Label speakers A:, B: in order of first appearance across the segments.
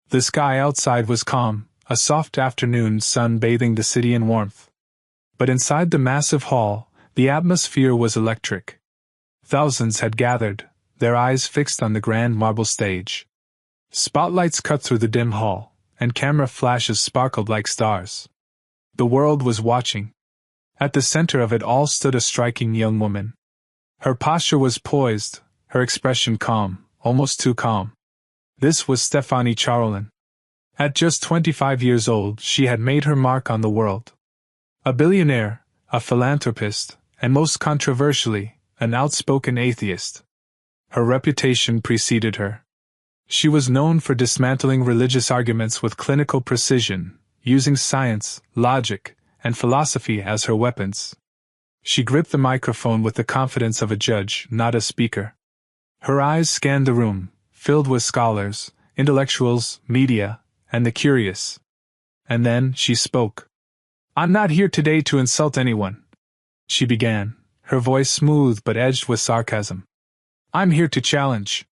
A: The sky outside was calm, a soft afternoon sun bathing the city in warmth. But inside the massive hall, the atmosphere was electric. Thousands had gathered, their eyes fixed on the grand marble stage. Spotlights cut through the dim hall, and camera flashes sparkled like stars. The world was watching. At the center of it all stood a striking young woman. Her posture was poised, her expression calm, almost too calm. This was Stephanie Charlin. At just 25 years old, she had made her mark on the world. A billionaire, a philanthropist, and most controversially, an outspoken atheist. Her reputation preceded her. She was known for dismantling religious arguments with clinical precision, using science, logic, and philosophy as her weapons. She gripped the microphone with the confidence of a judge, not a speaker. Her eyes scanned the room, filled with scholars, intellectuals, media, and the curious. And then she spoke. "I'm not here today to insult anyone," she began, her voice smooth but edged with sarcasm. "I'm here to challenge."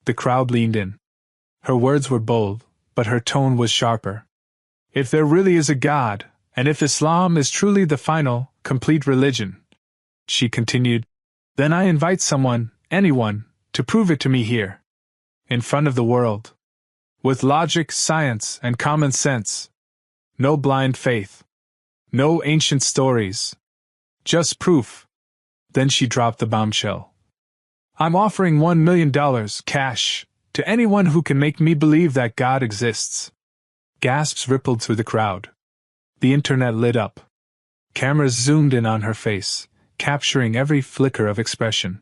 A: The crowd leaned in. Her words were bold, but her tone was sharper. "If there really is a God, and if Islam is truly the final, complete religion," she continued, "then I invite someone, anyone, to prove it to me here. In front of the world. With logic, science, and common sense. No blind faith. No ancient stories. Just proof." Then she dropped the bombshell. "I'm offering $1 million, cash, to anyone who can make me believe that God exists." Gasps rippled through the crowd. The internet lit up. Cameras zoomed in on her face, capturing every flicker of expression.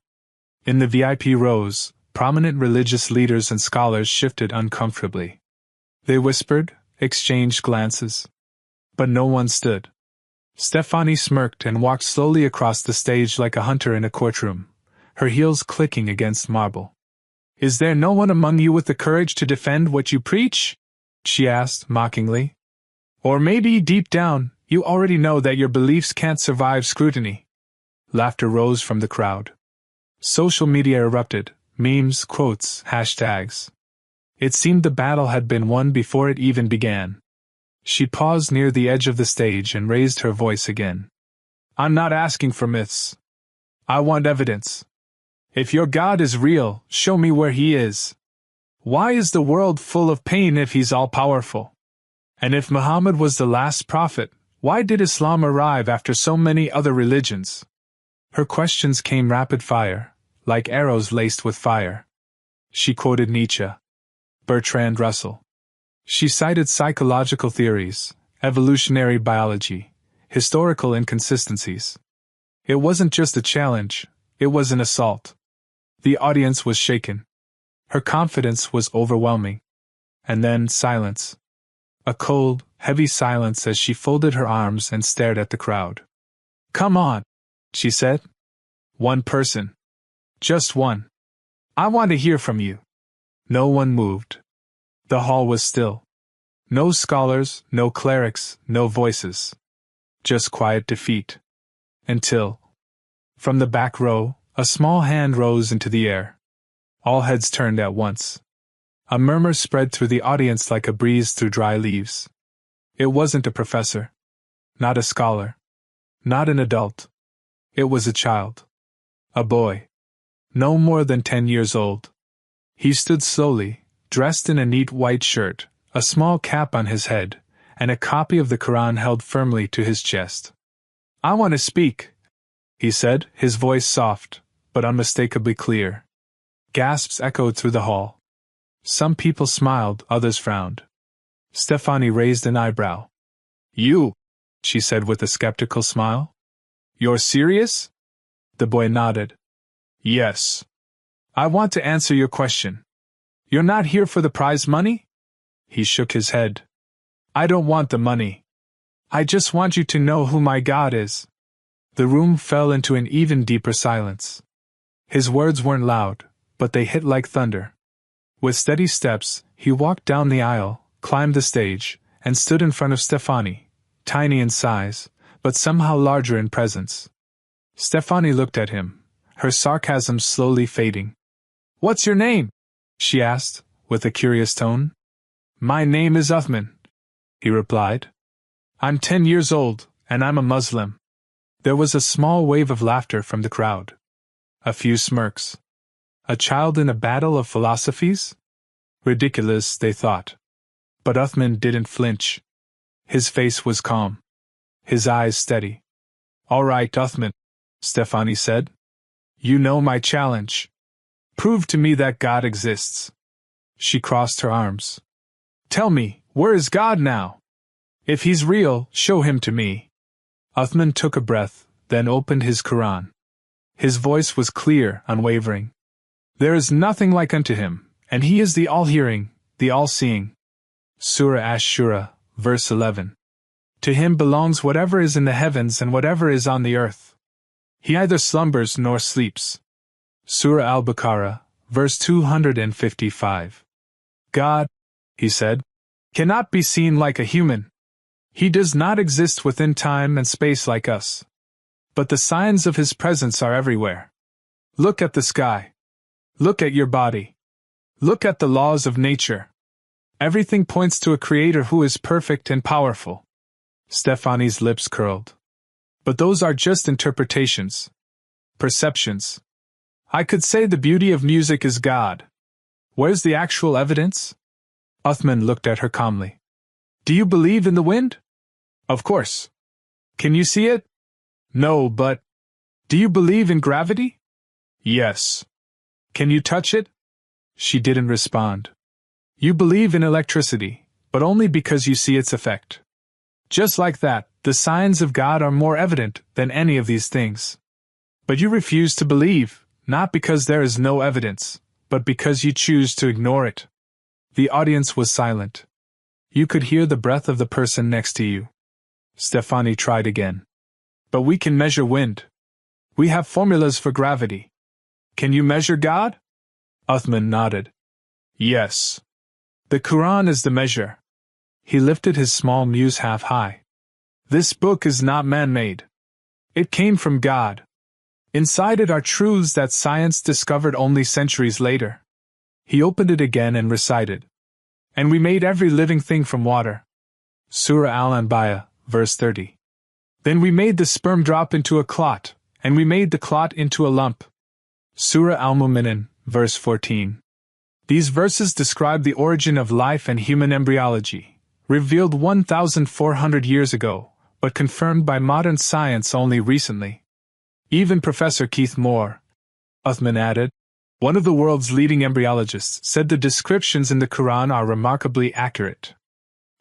A: In the VIP rows, prominent religious leaders and scholars shifted uncomfortably. They whispered, exchanged glances. But no one stood. Stephanie smirked and walked slowly across the stage like a hunter in a courtroom, her heels clicking against marble. "Is there no one among you with the courage to defend what you preach?" she asked, mockingly. "Or maybe, deep down, you already know that your beliefs can't survive scrutiny." Laughter rose from the crowd. Social media erupted, memes, quotes, hashtags. It seemed the battle had been won before it even began. She paused near the edge of the stage and raised her voice again. "I'm not asking for myths. I want evidence. If your God is real, show me where he is. Why is the world full of pain if he's all-powerful? And if Muhammad was the last prophet, why did Islam arrive after so many other religions?" Her questions came rapid-fire, like arrows laced with fire. She quoted Nietzsche, Bertrand Russell. She cited psychological theories, evolutionary biology, historical inconsistencies. It wasn't just a challenge, it was an assault. The audience was shaken. Her confidence was overwhelming. And then silence. A cold, heavy silence as she folded her arms and stared at the crowd. "Come on," she said. "One person. Just one. I want to hear from you." No one moved. The hall was still. No scholars, no clerics, no voices. Just quiet defeat. Until, from the back row, a small hand rose into the air. All heads turned at once. A murmur spread through the audience like a breeze through dry leaves. It wasn't a professor. Not a scholar. Not an adult. It was a child. A boy. No more than 10 years old. He stood slowly, dressed in a neat white shirt, a small cap on his head, and a copy of the Qur'an held firmly to his chest. "I want to speak," he said, his voice soft, but unmistakably clear. Gasps echoed through the hall. Some people smiled, others frowned. Stephanie raised an eyebrow. "You," she said with a skeptical smile. "You're serious?" The boy nodded. "Yes. I want to answer your question. You're not here for the prize money?" He shook his head. "I don't want the money. I just want you to know who my God is." The room fell into an even deeper silence. His words weren't loud, but they hit like thunder. With steady steps, he walked down the aisle, climbed the stage, and stood in front of Stephanie, tiny in size, but somehow larger in presence. Stephanie looked at him, her sarcasm slowly fading. "What's your name?" she asked, with a curious tone. My name is Uthman, he replied. I'm 10 years old, and I'm a Muslim. There was a small wave of laughter from the crowd. A few smirks. A child in a battle of philosophies? Ridiculous, they thought. But Uthman didn't flinch. His face was calm. His eyes steady. All right, Uthman, Stefani said. You know my challenge. Prove to me that God exists. She crossed her arms. Tell me, where is God now? If he's real, show him to me. Uthman took a breath, then opened his Qur'an. His voice was clear, unwavering. There is nothing like unto him, and he is the all-hearing, the all-seeing. Surah Ash-Shura, verse 11. To him belongs whatever is in the heavens and whatever is on the earth. He neither slumbers nor sleeps. Surah Al-Baqarah, verse 255. God, he said, cannot be seen like a human. He does not exist within time and space like us. But the signs of his presence are everywhere. Look at the sky. Look at your body. Look at the laws of nature. Everything points to a creator who is perfect and powerful. Stefani's lips curled. But those are just interpretations. Perceptions. I could say the beauty of music is God. Where's the actual evidence? Uthman looked at her calmly. Do you believe in the wind? Of course. Can you see it? No, but... Do you believe in gravity? Yes. Can you touch it? She didn't respond. You believe in electricity, but only because you see its effect. Just like that, the signs of God are more evident than any of these things. But you refuse to believe, not because there is no evidence, but because you choose to ignore it. The audience was silent. You could hear the breath of the person next to you. Stefani tried again. But we can measure wind. We have formulas for gravity. Can you measure God? Uthman nodded. Yes. The Qur'an is the measure. He lifted his small mushaf high. This book is not man-made. It came from God. Inside it are truths that science discovered only centuries later. He opened it again and recited. And we made every living thing from water. Surah Al-Anbiya, verse 30. Then we made the sperm drop into a clot, and we made the clot into a lump. Surah Al-Mu'minin, verse 14. These verses describe the origin of life and human embryology, revealed 1,400 years ago, but confirmed by modern science only recently. Even Professor Keith Moore, Uthman added, one of the world's leading embryologists, said the descriptions in the Qur'an are remarkably accurate.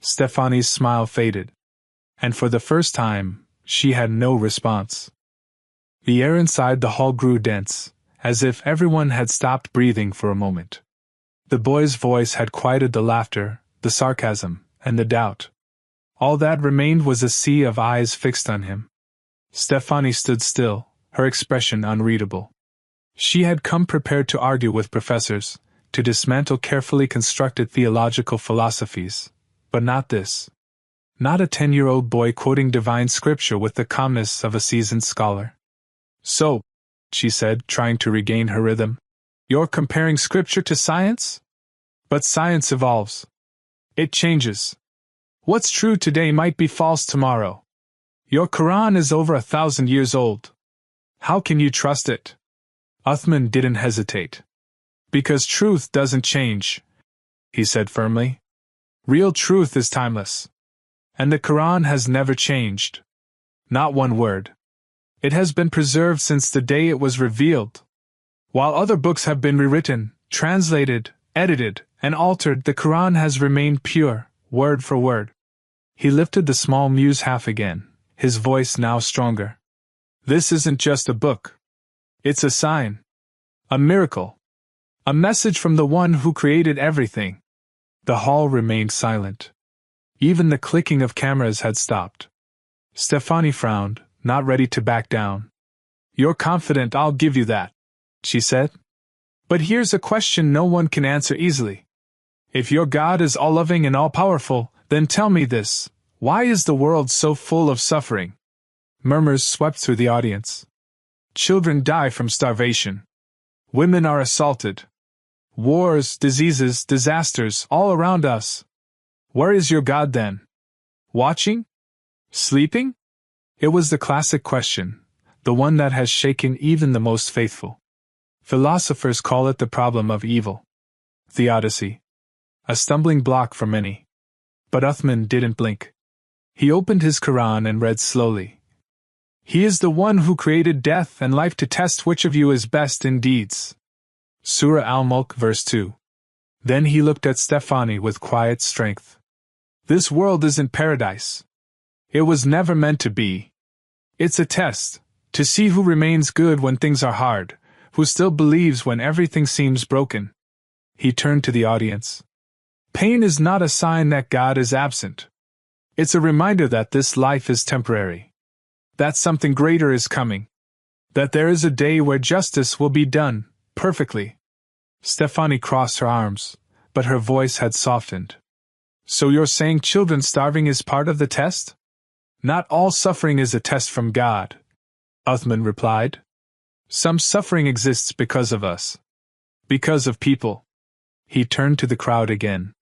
A: Stefani's smile faded. And for the first time, she had no response. The air inside the hall grew dense, as if everyone had stopped breathing for a moment. The boy's voice had quieted the laughter, the sarcasm, and the doubt. All that remained was a sea of eyes fixed on him. Stefani stood still, her expression unreadable. She had come prepared to argue with professors, to dismantle carefully constructed theological philosophies, but not this. Not a 10-year-old boy quoting divine scripture with the calmness of a seasoned scholar. So, she said, trying to regain her rhythm, you're comparing scripture to science? But science evolves. It changes. What's true today might be false tomorrow. Your Qur'an is over 1,000 years old. How can you trust it? Uthman didn't hesitate. Because truth doesn't change, he said firmly. Real truth is timeless. And the Qur'an has never changed. Not one word. It has been preserved since the day it was revealed. While other books have been rewritten, translated, edited, and altered, the Qur'an has remained pure, word for word. He lifted the small mushaf again, his voice now stronger. This isn't just a book. It's a sign. A miracle. A message from the one who created everything. The hall remained silent. Even the clicking of cameras had stopped. Stefani frowned, not ready to back down. You're confident, I'll give you that, she said. But here's a question no one can answer easily. If your God is all-loving and all-powerful, then tell me this, why is the world so full of suffering? Murmurs swept through the audience. Children die from starvation. Women are assaulted. Wars, diseases, disasters, all around us. Where is your God then? Watching? Sleeping? It was the classic question, the one that has shaken even the most faithful. Philosophers call it the problem of evil. Theodicy. A stumbling block for many. But Uthman didn't blink. He opened his Qur'an and read slowly. He is the one who created death and life to test which of you is best in deeds. Surah Al-Mulk verse 2. Then he looked at Stefani with quiet strength. This world isn't paradise. It was never meant to be. It's a test, to see who remains good when things are hard, who still believes when everything seems broken. He turned to the audience. Pain is not a sign that God is absent. It's a reminder that this life is temporary. That something greater is coming. That there is a day where justice will be done, perfectly. Stefani crossed her arms, but her voice had softened. So you're saying children starving is part of the test? Not all suffering is a test from God, Uthman replied. Some suffering exists because of us. Because of people. He turned to the crowd again.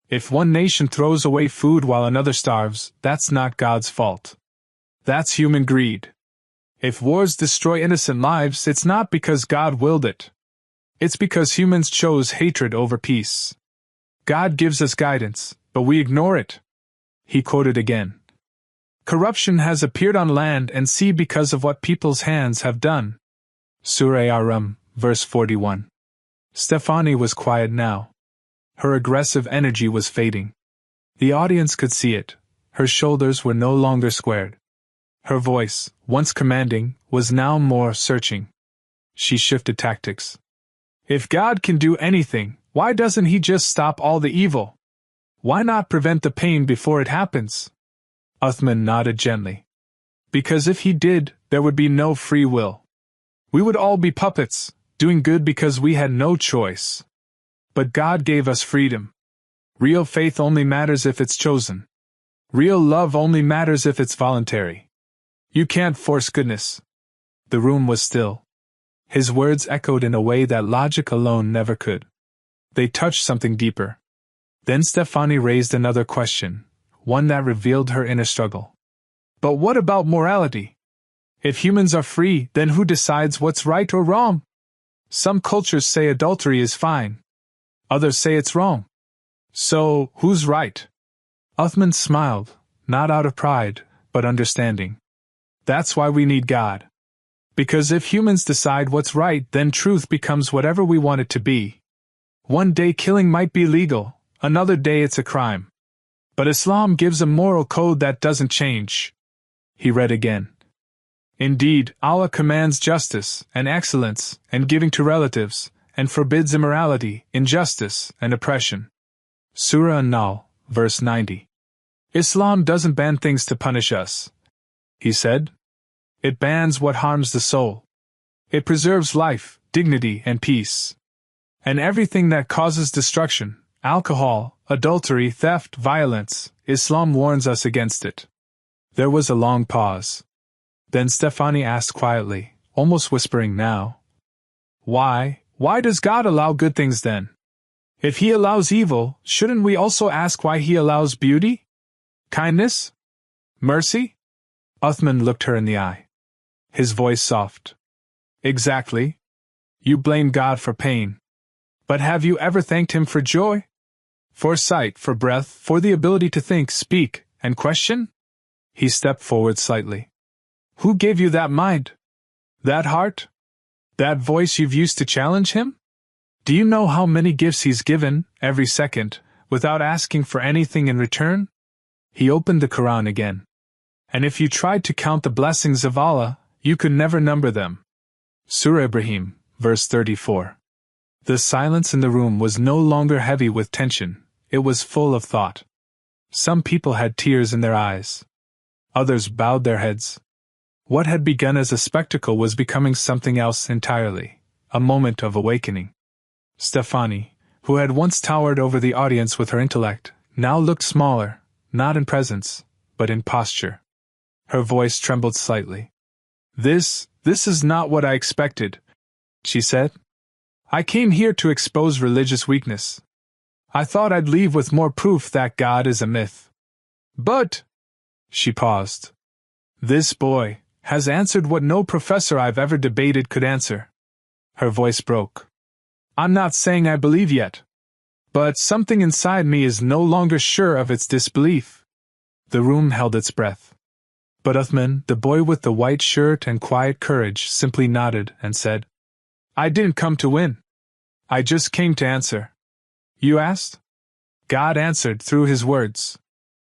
A: If one nation throws away food while another starves, that's not God's fault. That's human greed. If wars destroy innocent lives, it's not because God willed it. It's because humans chose hatred over peace. God gives us guidance, but we ignore it. He quoted again. Corruption has appeared on land and sea because of what people's hands have done. Surah Ar-Rum, verse 41. Stefani was quiet now. Her aggressive energy was fading. The audience could see it. Her shoulders were no longer squared. Her voice, once commanding, was now more searching. She shifted tactics. If God can do anything, why doesn't He just stop all the evil? Why not prevent the pain before it happens? Uthman nodded gently. Because if He did, there would be no free will. We would all be puppets, doing good because we had no choice. But God gave us freedom. Real faith only matters if it's chosen. Real love only matters if it's voluntary. You can't force goodness. The room was still. His words echoed in a way that logic alone never could. They touched something deeper. Then Stefani raised another question, one that revealed her inner struggle. But what about morality? If humans are free, then who decides what's right or wrong? Some cultures say adultery is fine. Others say it's wrong. So, who's right? Uthman smiled, not out of pride, but understanding. That's why we need God. Because if humans decide what's right, then truth becomes whatever we want it to be. One day killing might be legal, another day it's a crime. But Islam gives a moral code that doesn't change. He read again. Indeed, Allah commands justice and excellence and giving to relatives, and forbids immorality, injustice, and oppression. Surah An-Nahl, verse 90. Islam doesn't ban things to punish us, he said. It bans what harms the soul. It preserves life, dignity, and peace. And everything that causes destruction, alcohol, adultery, theft, violence, Islam warns us against it. There was a long pause. Then Stefani asked quietly, almost whispering now. Why does God allow good things then? If He allows evil, shouldn't we also ask why He allows beauty? Kindness? Mercy? Uthman looked her in the eye. His voice soft. Exactly. You blame God for pain. But have you ever thanked Him for joy? For sight, for breath, for the ability to think, speak, and question? He stepped forward slightly. Who gave you that mind? That heart? That voice you've used to challenge Him? Do you know how many gifts He's given, every second, without asking for anything in return? He opened the Qur'an again. And if you tried to count the blessings of Allah, you could never number them. Surah Ibrahim, verse 34. The silence in the room was no longer heavy with tension, it was full of thought. Some people had tears in their eyes. Others bowed their heads. What had begun as a spectacle was becoming something else entirely, a moment of awakening. Stefani, who had once towered over the audience with her intellect, now looked smaller, not in presence, but in posture. Her voice trembled slightly. This is not what I expected, she said. I came here to expose religious weakness. I thought I'd leave with more proof that God is a myth. But, she paused. This boy has answered what no professor I've ever debated could answer. Her voice broke. I'm not saying I believe yet. But something inside me is no longer sure of its disbelief. The room held its breath. But Uthman, the boy with the white shirt and quiet courage, simply nodded and said, I didn't come to win. I just came to answer. You asked? God answered through his words.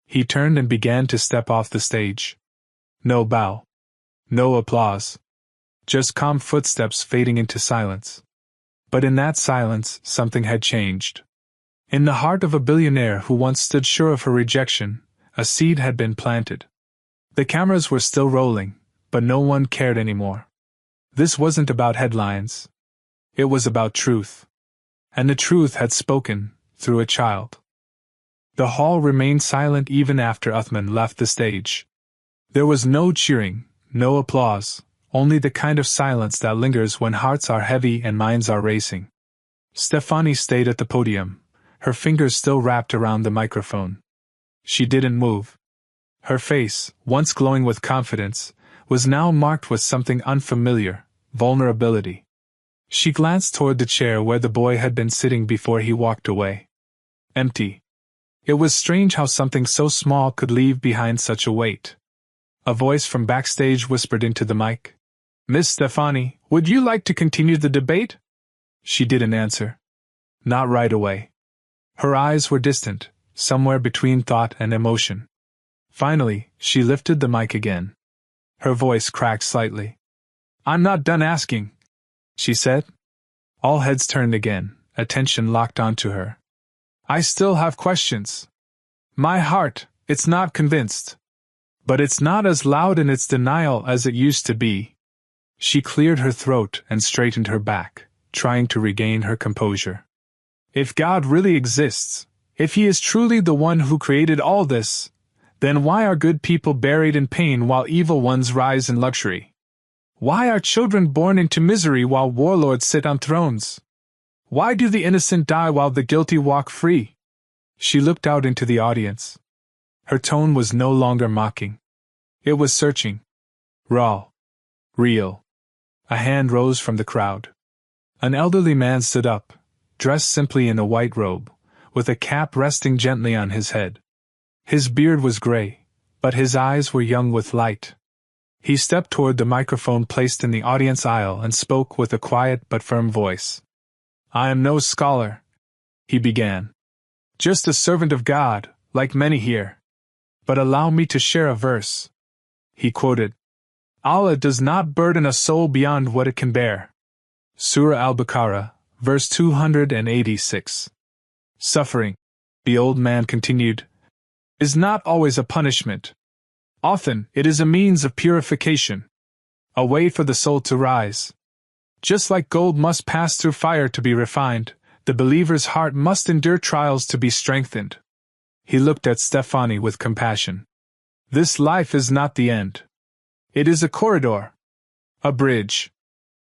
A: He turned and began to step off the stage. No bow. No applause. Just calm footsteps fading into silence. But in that silence, something had changed. In the heart of a billionaire who once stood sure of her rejection, a seed had been planted. The cameras were still rolling, but no one cared anymore. This wasn't about headlines. It was about truth. And the truth had spoken, through a child. The hall remained silent even after Uthman left the stage. There was no cheering, no applause, only the kind of silence that lingers when hearts are heavy and minds are racing. Stefani stayed at the podium, her fingers still wrapped around the microphone. She didn't move. Her face, once glowing with confidence, was now marked with something unfamiliar, vulnerability. She glanced toward the chair where the boy had been sitting before he walked away. Empty. It was strange how something so small could leave behind such a weight. A voice from backstage whispered into the mic. Miss Stefani, would you like to continue the debate? She didn't answer. Not right away. Her eyes were distant, somewhere between thought and emotion. Finally, she lifted the mic again. Her voice cracked slightly. I'm not done asking, she said. All heads turned again, attention locked onto her. I still have questions. My heart, it's not convinced. But it's not as loud in its denial as it used to be. She cleared her throat and straightened her back, trying to regain her composure. If God really exists, if he is truly the one who created all this, then why are good people buried in pain while evil ones rise in luxury? Why are children born into misery while warlords sit on thrones? Why do the innocent die while the guilty walk free? She looked out into the audience. Her tone was no longer mocking. It was searching. Raw. Real. A hand rose from the crowd. An elderly man stood up, dressed simply in a white robe, with a cap resting gently on his head. His beard was gray, but his eyes were young with light. He stepped toward the microphone placed in the audience aisle and spoke with a quiet but firm voice. I am no scholar, he began. Just a servant of God, like many here. But allow me to share a verse. He quoted. Allah does not burden a soul beyond what it can bear. Surah Al-Baqarah, verse 286. Suffering, the old man continued, is not always a punishment. Often, it is a means of purification. A way for the soul to rise. Just like gold must pass through fire to be refined, the believer's heart must endure trials to be strengthened. He looked at Stefani with compassion. This life is not the end. It is a corridor. A bridge.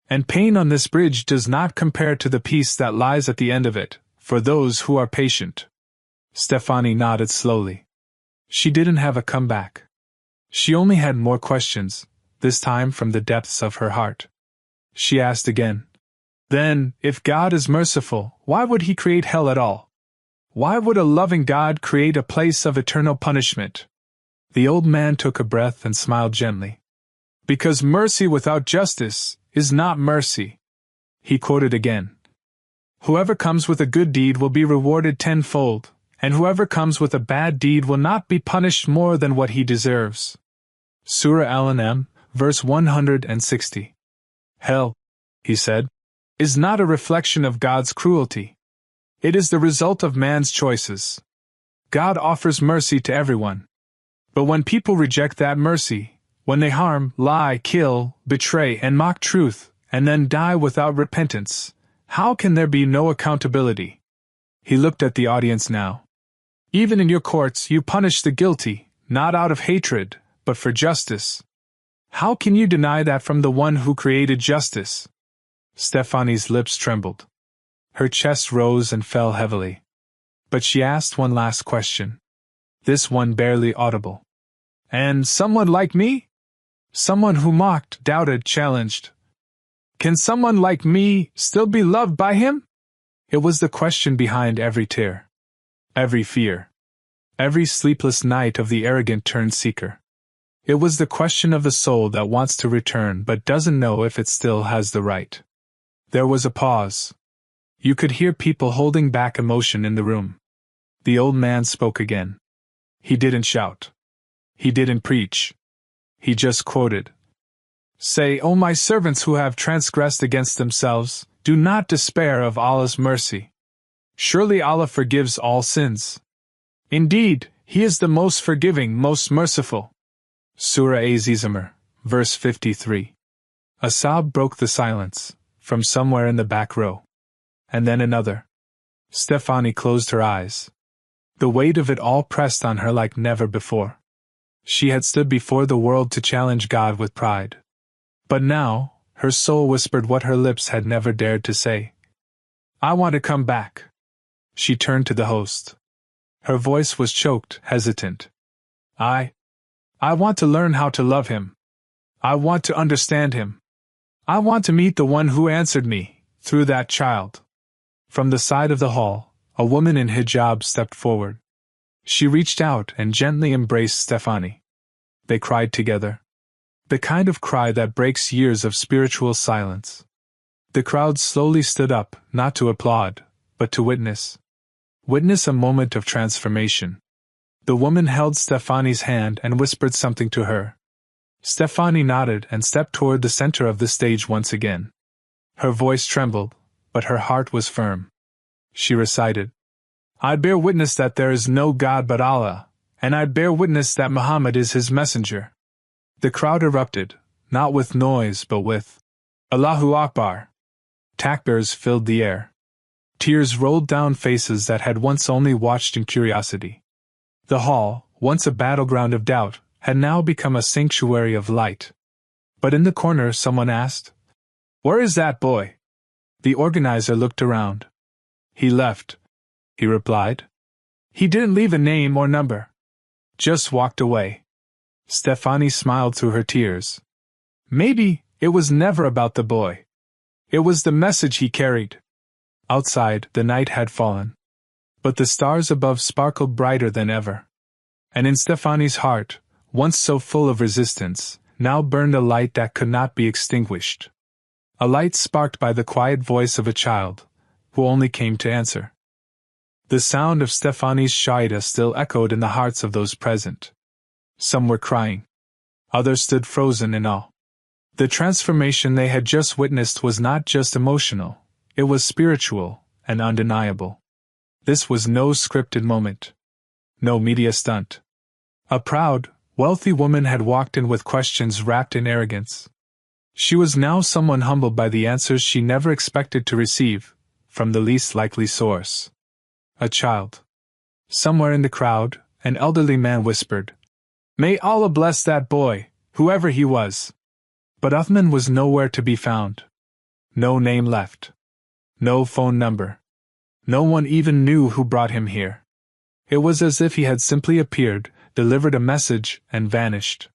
A: And pain on this bridge does not compare to the peace that lies at the end of it, for those who are patient. Stefani nodded slowly. She didn't have a comeback. She only had more questions, this time from the depths of her heart. She asked again. Then, if God is merciful, why would he create hell at all? Why would a loving God create a place of eternal punishment? The old man took a breath and smiled gently. Because mercy without justice is not mercy. He quoted again. Whoever comes with a good deed will be rewarded tenfold, and whoever comes with a bad deed will not be punished more than what he deserves. Surah Al-An'am, verse 160. Hell, he said, is not a reflection of God's cruelty. It is the result of man's choices. God offers mercy to everyone. But when people reject that mercy, when they harm, lie, kill, betray, and mock truth, and then die without repentance, how can there be no accountability? He looked at the audience now. Even in your courts you punish the guilty, not out of hatred, but for justice. How can you deny that from the one who created justice? Stefani's lips trembled. Her chest rose and fell heavily. But she asked one last question. This one barely audible. And someone like me? Someone who mocked, doubted, challenged. Can someone like me still be loved by him? It was the question behind every tear, every fear, every sleepless night of the arrogant turn-seeker. It was the question of the soul that wants to return but doesn't know if it still has the right. There was a pause. You could hear people holding back emotion in the room. The old man spoke again. He didn't shout. He didn't preach. He just quoted. Say, O my servants who have transgressed against themselves, do not despair of Allah's mercy. Surely Allah forgives all sins. Indeed, He is the most forgiving, most merciful. Surah Az-Zumar, verse 53. A sob broke the silence, from somewhere in the back row. And then another. Stefani closed her eyes. The weight of it all pressed on her like never before. She had stood before the world to challenge God with pride. But now, her soul whispered what her lips had never dared to say. I want to come back. She turned to the host. Her voice was choked, hesitant. I want to learn how to love him. I want to understand him. I want to meet the one who answered me, through that child. From the side of the hall, a woman in hijab stepped forward. She reached out and gently embraced Stefani. They cried together. The kind of cry that breaks years of spiritual silence. The crowd slowly stood up, not to applaud, but to witness. Witness a moment of transformation. The woman held Stefani's hand and whispered something to her. Stefani nodded and stepped toward the center of the stage once again. Her voice trembled, but her heart was firm. She recited, I bear witness that there is no God but Allah, and I bear witness that Muhammad is his messenger. The crowd erupted, not with noise but with Allahu Akbar. Takbirs filled the air. Tears rolled down faces that had once only watched in curiosity. The hall, once a battleground of doubt, had now become a sanctuary of light. But in the corner someone asked, Where is that boy? The organizer looked around. He left, he replied. He didn't leave a name or number. Just walked away. Stefani smiled through her tears. Maybe it was never about the boy. It was the message he carried. Outside, the night had fallen. But the stars above sparkled brighter than ever. And in Stefani's heart, once so full of resistance, now burned a light that could not be extinguished. A light sparked by the quiet voice of a child, who only came to answer. The sound of Stefani's Shahida still echoed in the hearts of those present. Some were crying. Others stood frozen in awe. The transformation they had just witnessed was not just emotional, it was spiritual and undeniable. This was no scripted moment. No media stunt. A proud, wealthy woman had walked in with questions wrapped in arrogance. She was now someone humbled by the answers she never expected to receive, from the least likely source. A child. Somewhere in the crowd, an elderly man whispered, May Allah bless that boy, whoever he was. But Uthman was nowhere to be found. No name left. No phone number. No one even knew who brought him here. It was as if he had simply appeared, delivered a message, and vanished.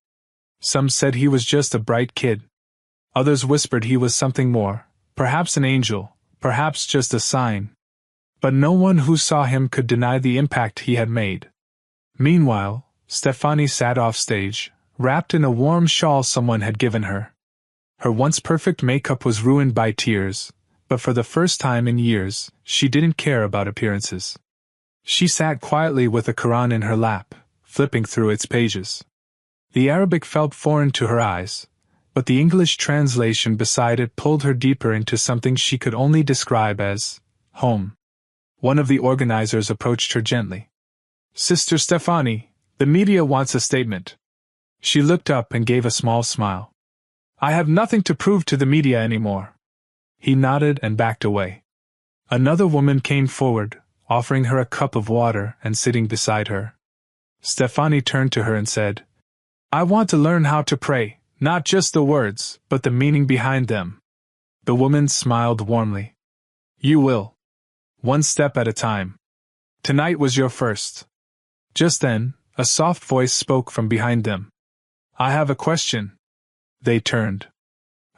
A: Some said he was just a bright kid. Others whispered he was something more, perhaps an angel, perhaps just a sign. But no one who saw him could deny the impact he had made. Meanwhile, Stefani sat off stage, wrapped in a warm shawl someone had given her. Her once perfect makeup was ruined by tears, but for the first time in years, she didn't care about appearances. She sat quietly with the Qur'an in her lap, flipping through its pages. The Arabic felt foreign to her eyes, but the English translation beside it pulled her deeper into something she could only describe as home. One of the organizers approached her gently. Sister Stefani, the media wants a statement. She looked up and gave a small smile. I have nothing to prove to the media anymore. He nodded and backed away. Another woman came forward, offering her a cup of water and sitting beside her. Stefani turned to her and said, I want to learn how to pray, not just the words, but the meaning behind them. The woman smiled warmly. You will. One step at a time. Tonight was your first. Just then, a soft voice spoke from behind them. I have a question. They turned.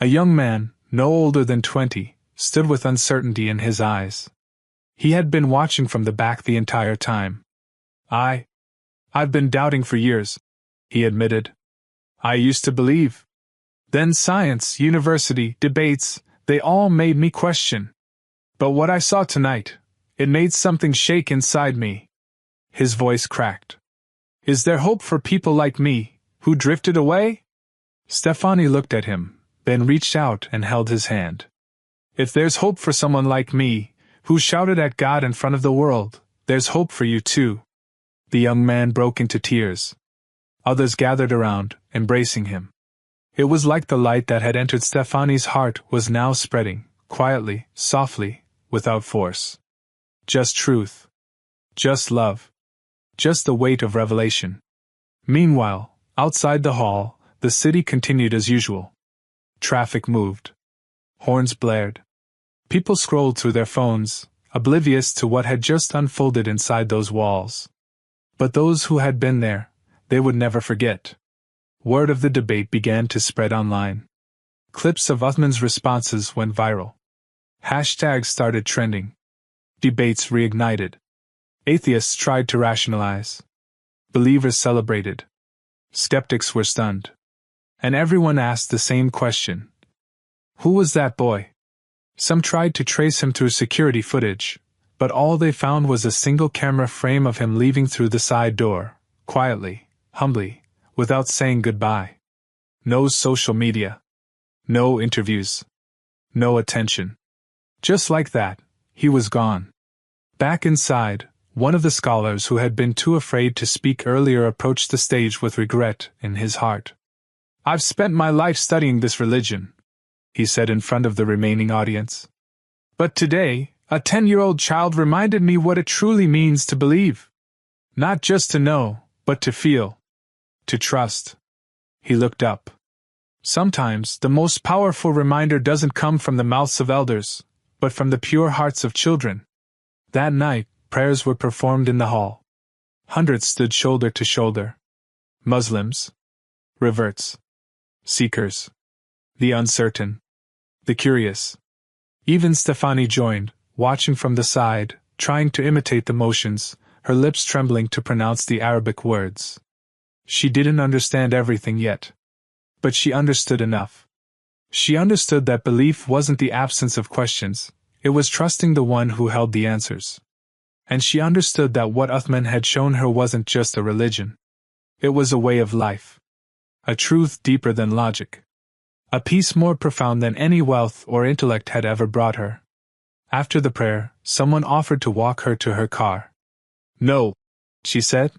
A: A young man, no older than 20, stood with uncertainty in his eyes. He had been watching from the back the entire time. I've been doubting for years, he admitted. I used to believe. Then science, university, debates, they all made me question. But what I saw tonight, it made something shake inside me. His voice cracked. Is there hope for people like me, who drifted away? Stefani looked at him, then reached out and held his hand. If there's hope for someone like me, who shouted at God in front of the world, there's hope for you too. The young man broke into tears. Others gathered around, embracing him. It was like the light that had entered Stefani's heart was now spreading, quietly, softly, without force. Just truth. Just love. Just the weight of revelation. Meanwhile, outside the hall, the city continued as usual. Traffic moved. Horns blared. People scrolled through their phones, oblivious to what had just unfolded inside those walls. But those who had been there, they would never forget. Word of the debate began to spread online. Clips of Uthman's responses went viral. Hashtags started trending. Debates reignited. Atheists tried to rationalize. Believers celebrated. Skeptics were stunned. And everyone asked the same question. Who was that boy? Some tried to trace him through security footage, but all they found was a single camera frame of him leaving through the side door, quietly, humbly, without saying goodbye. No social media. No interviews. No attention. Just like that, he was gone. Back inside, one of the scholars who had been too afraid to speak earlier approached the stage with regret in his heart. I've spent my life studying this religion, he said in front of the remaining audience. But today, a 10-year-old child reminded me what it truly means to believe. Not just to know, but to feel. To trust. He looked up. Sometimes the most powerful reminder doesn't come from the mouths of elders, but from the pure hearts of children. That night, prayers were performed in the hall. Hundreds stood shoulder to shoulder. Muslims. Reverts. Seekers. The uncertain. The curious. Even Stefani joined, watching from the side, trying to imitate the motions, her lips trembling to pronounce the Arabic words. She didn't understand everything yet. But she understood enough. She understood that belief wasn't the absence of questions, it was trusting the one who held the answers. And she understood that what Uthman had shown her wasn't just a religion. It was a way of life. A truth deeper than logic. A peace more profound than any wealth or intellect had ever brought her. After the prayer, someone offered to walk her to her car. No, she said.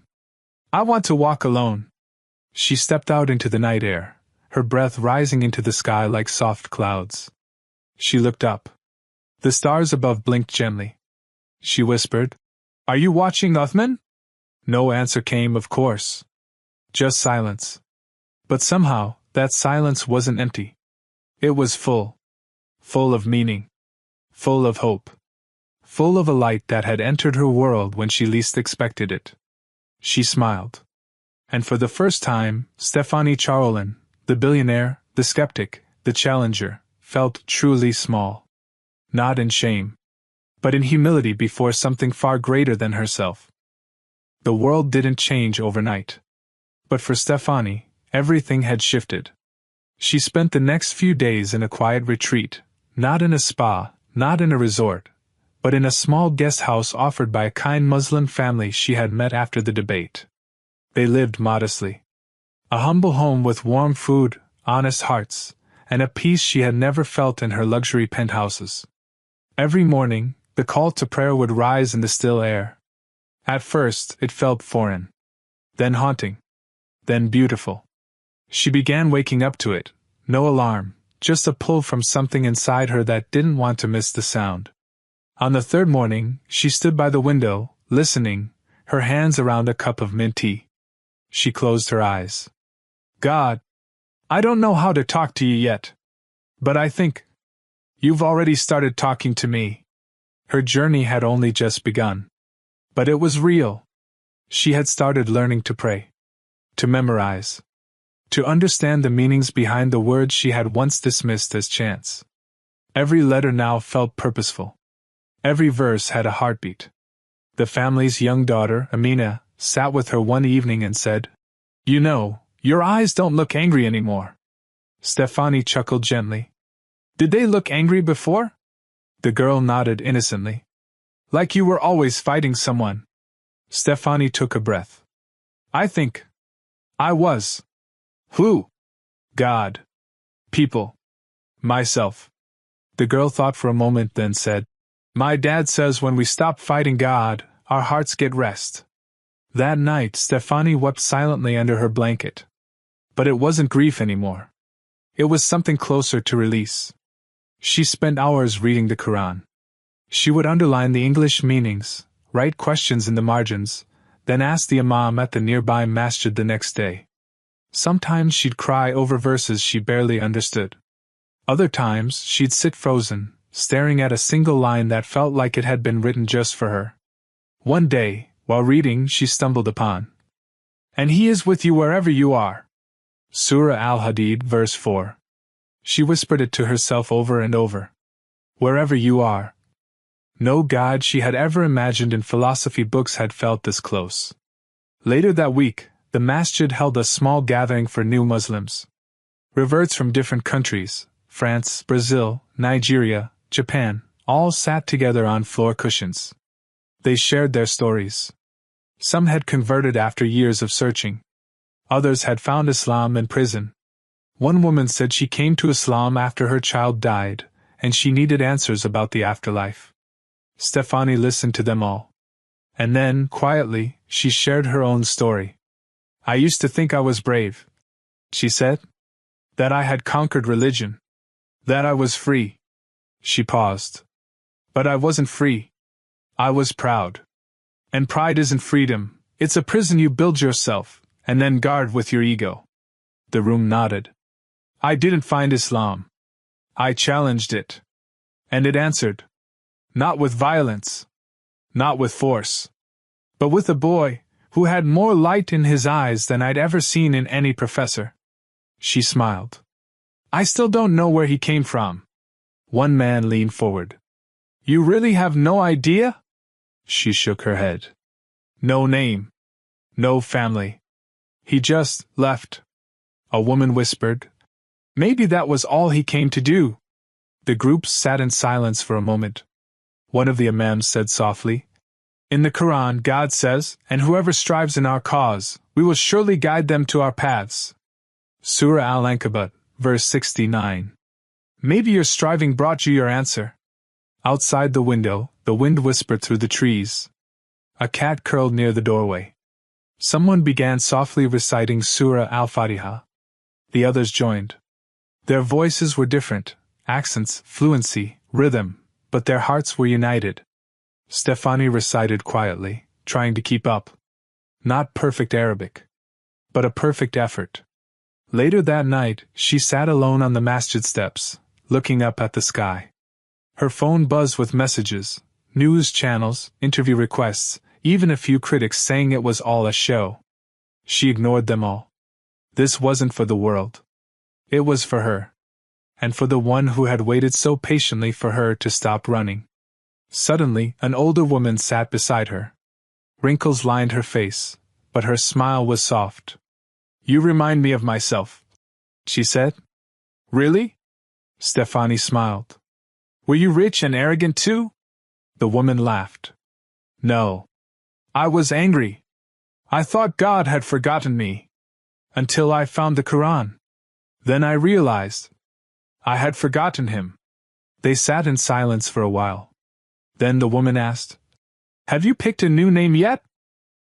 A: I want to walk alone. She stepped out into the night air, her breath rising into the sky like soft clouds. She looked up. The stars above blinked gently. She whispered, Are you watching Uthman? No answer came, of course. Just silence. But somehow, that silence wasn't empty. It was full. Full of meaning. Full of hope. Full of a light that had entered her world when she least expected it. She smiled. And for the first time, Stefani Charolin, the billionaire, the skeptic, the challenger, felt truly small. Not in shame, but in humility before something far greater than herself. The world didn't change overnight. But for Stefani, everything had shifted. She spent the next few days in a quiet retreat, not in a spa, not in a resort, but in a small guest house offered by a kind Muslim family she had met after the debate. They lived modestly. A humble home with warm food, honest hearts, and a peace she had never felt in her luxury penthouses. Every morning, the call to prayer would rise in the still air. At first, it felt foreign. Then haunting. Then beautiful. She began waking up to it, no alarm, just a pull from something inside her that didn't want to miss the sound. On the third morning, she stood by the window, listening, her hands around a cup of mint tea. She closed her eyes. God, I don't know how to talk to you yet. But I think you've already started talking to me. Her journey had only just begun. But it was real. She had started learning to pray, to memorize, to understand the meanings behind the words she had once dismissed as chants. Every letter now felt purposeful. Every verse had a heartbeat. The family's young daughter, Amina, sat with her one evening and said, "You know, your eyes don't look angry anymore." Stefani chuckled gently. "Did they look angry before?" The girl nodded innocently. "Like you were always fighting someone." Stefani took a breath. "I think I was." "Who?" "God. People. Myself." The girl thought for a moment, then said, "My dad says when we stop fighting God, our hearts get rest." That night, Stefani wept silently under her blanket. But it wasn't grief anymore. It was something closer to release. She spent hours reading the Qur'an. She would underline the English meanings, write questions in the margins, then ask the imam at the nearby masjid the next day. Sometimes she'd cry over verses she barely understood. Other times, she'd sit frozen, staring at a single line that felt like it had been written just for her. One day, while reading, she stumbled upon, "And he is with you wherever you are." Surah Al-Hadid, verse 4. She whispered it to herself over and over. Wherever you are. No God she had ever imagined in philosophy books had felt this close. Later that week, the masjid held a small gathering for new Muslims. Reverts from different countries, France, Brazil, Nigeria, Japan, all sat together on floor cushions. They shared their stories. Some had converted after years of searching. Others had found Islam in prison. One woman said she came to Islam after her child died, and she needed answers about the afterlife. Stefani listened to them all. And then, quietly, she shared her own story. "I used to think I was brave," she said. "That I had conquered religion. That I was free." She paused. "But I wasn't free. I was proud. And pride isn't freedom, it's a prison you build yourself, and then guard with your ego." The room nodded. "I didn't find Islam. I challenged it. And it answered. Not with violence. Not with force. But with a boy who had more light in his eyes than I'd ever seen in any professor." She smiled. "I still don't know where he came from." One man leaned forward. "You really have no idea?" She shook her head. "No name. No family. He just left." A woman whispered, "Maybe that was all he came to do." The group sat in silence for a moment. One of the imams said softly, "In the Qur'an, God says, and whoever strives in our cause, we will surely guide them to our paths." Surah Al-Ankabut, verse 69. "Maybe your striving brought you your answer." Outside the window, the wind whispered through the trees. A cat curled near the doorway. Someone began softly reciting Surah Al-Fatiha. The others joined. Their voices were different, accents, fluency, rhythm, but their hearts were united. Stefani recited quietly, trying to keep up. Not perfect Arabic, but a perfect effort. Later that night, she sat alone on the masjid steps, looking up at the sky. Her phone buzzed with messages, news channels, interview requests, even a few critics saying it was all a show. She ignored them all. This wasn't for the world. It was for her. And for the one who had waited so patiently for her to stop running. Suddenly, an older woman sat beside her. Wrinkles lined her face, but her smile was soft. "You remind me of myself," she said. "Really?" Stefani smiled. "Were you rich and arrogant too?" The woman laughed. "No. I was angry. I thought God had forgotten me. Until I found the Qur'an. Then I realized I had forgotten him." They sat in silence for a while. Then the woman asked, "Have you picked a new name yet?"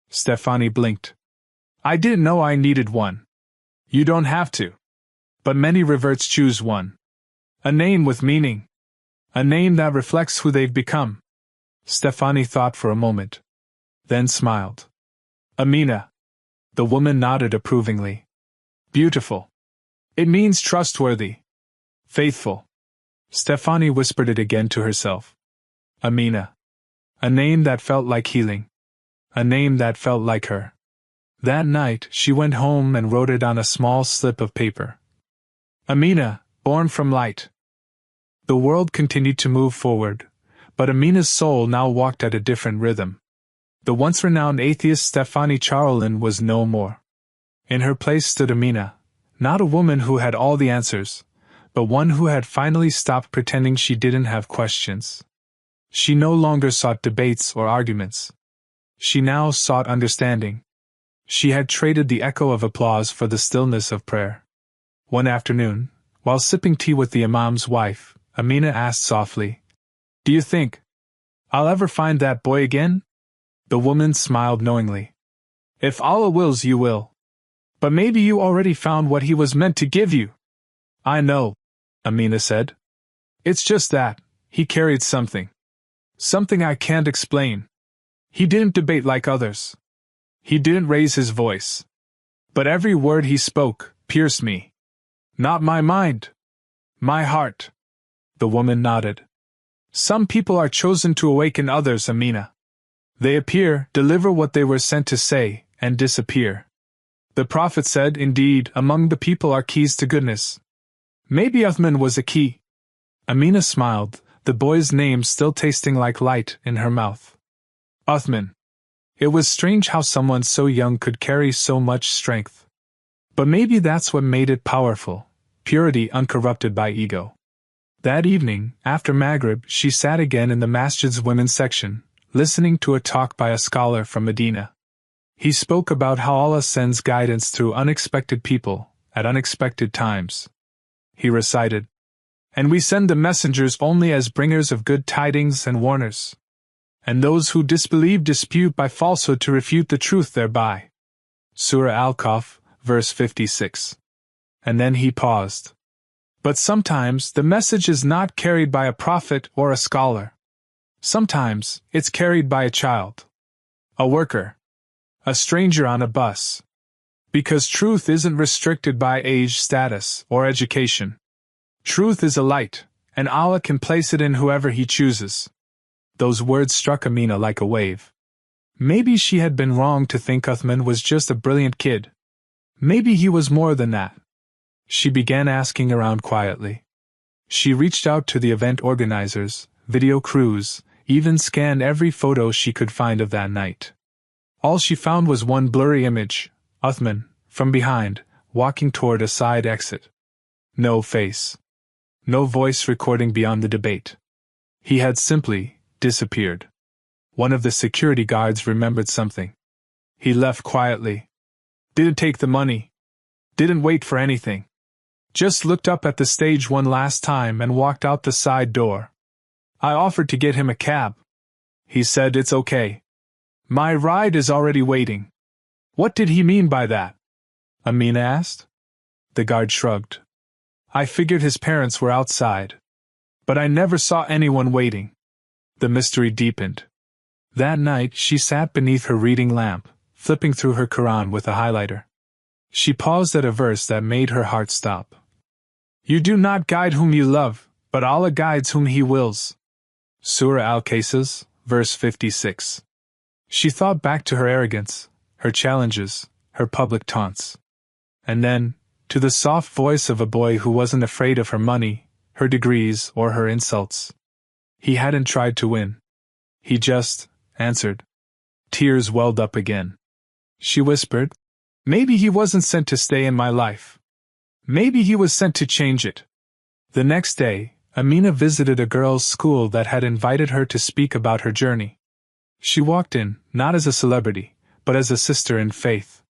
A: Stefani blinked. "I didn't know I needed one." "You don't have to. But many reverts choose one. A name with meaning. A name that reflects who they've become." Stefani thought for a moment. Then smiled. "Amina." The woman nodded approvingly. "Beautiful. It means trustworthy. Faithful." Stefani whispered it again to herself. Amina. A name that felt like healing. a name that felt like her. That night, she went home and wrote it on a small slip of paper. Amina, born from light. The world continued to move forward, but Amina's soul now walked at a different rhythm. The once renowned atheist Stephanie Charlin was no more. In her place stood Amina, not a woman who had all the answers, but one who had finally stopped pretending she didn't have questions. She no longer sought debates or arguments. She now sought understanding. She had traded the echo of applause for the stillness of prayer. One afternoon, while sipping tea with the Imam's wife, Amina asked softly, "Do you think I'll ever find that boy again?" The woman smiled knowingly. "If Allah wills, you will. But maybe you already found what he was meant to give you." "I know," Amina said. "It's just that he carried something. Something I can't explain. He didn't debate like others. He didn't raise his voice. But every word he spoke pierced me. Not my mind. My heart." The woman nodded. "Some people are chosen to awaken others, Amina. They appear, deliver what they were sent to say, and disappear. The Prophet said, indeed, among the people are keys to goodness. Maybe Uthman was a key." Amina smiled, the boy's name still tasting like light in her mouth. Uthman. It was strange how someone so young could carry so much strength. But maybe that's what made it powerful, purity uncorrupted by ego. That evening, after Maghrib, she sat again in the masjid's women's section, listening to a talk by a scholar from Medina. He spoke about how Allah sends guidance through unexpected people, at unexpected times. He recited, "And we send the messengers only as bringers of good tidings and warners. And those who disbelieve dispute by falsehood to refute the truth thereby." Surah Al-Kahf, verse 56. And then he paused. "But sometimes the message is not carried by a prophet or a scholar. Sometimes it's carried by a child, a worker, a stranger on a bus. Because truth isn't restricted by age, status, or education. Truth is a light, and Allah can place it in whoever He chooses." Those words struck Amina like a wave. Maybe she had been wrong to think Uthman was just a brilliant kid. Maybe he was more than that. She began asking around quietly. She reached out to the event organizers, video crews, even scanned every photo she could find of that night. All she found was one blurry image, Uthman, from behind, walking toward a side exit. No face. No voice recording beyond the debate. He had simply disappeared. One of the security guards remembered something. He left quietly. Didn't take the money. Didn't wait for anything. Just looked up at the stage one last time and walked out the side door. I offered to get him a cab. He said it's okay. My ride is already waiting. What did he mean by that? Amina asked. The guard shrugged. I figured his parents were outside. But I never saw anyone waiting. The mystery deepened. That night she sat beneath her reading lamp, flipping through her Qur'an with a highlighter. She paused at a verse that made her heart stop. You do not guide whom you love, but Allah guides whom He wills. Surah Al-Qasas, verse 56. She thought back to her arrogance, her challenges, her public taunts. And then, to the soft voice of a boy who wasn't afraid of her money, her degrees, or her insults. He hadn't tried to win. He just answered. Tears welled up again. She whispered, Maybe he wasn't sent to stay in my life. Maybe he was sent to change it. The next day, Amina visited a girls' school that had invited her to speak about her journey. She walked in, not as a celebrity, but as a sister in faith.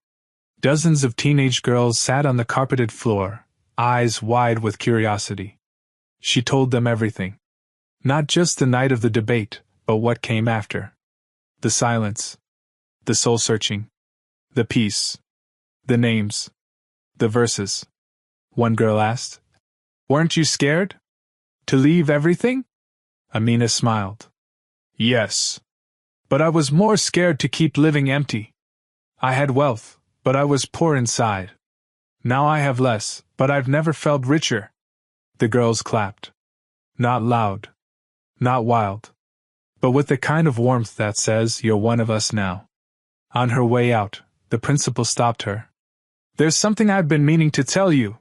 A: Dozens of teenage girls sat on the carpeted floor, eyes wide with curiosity. She told them everything. Not just the night of the debate, but what came after. The silence. The soul-searching. The peace. The names. The verses. One girl asked, Weren't you scared? To leave everything? Amina smiled. Yes. But I was more scared to keep living empty. I had wealth, but I was poor inside. Now I have less, but I've never felt richer. The girls clapped. Not loud. Not wild. But with the kind of warmth that says, You're one of us now. On her way out, the principal stopped her. "There's something I've been meaning to tell you,"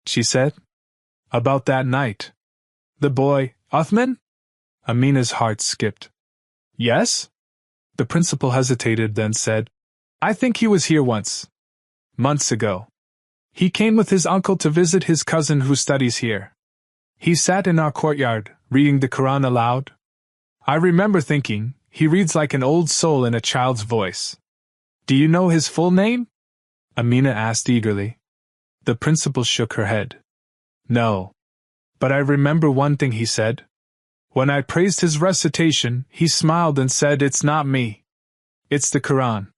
A: she said. "About that night. The boy, Uthman?" Amina's heart skipped. "Yes?" The principal hesitated, then said, "I think he was here once. Months ago. He came with his uncle to visit his cousin who studies here. He sat in our courtyard, reading the Qur'an aloud. I remember thinking, he reads like an old soul in a child's voice. Do you know his full name?" Amina asked eagerly. The principal shook her head. "No. But I remember one thing he said. When I praised his recitation, he smiled and said, 'It's not me. It's the Qur'an.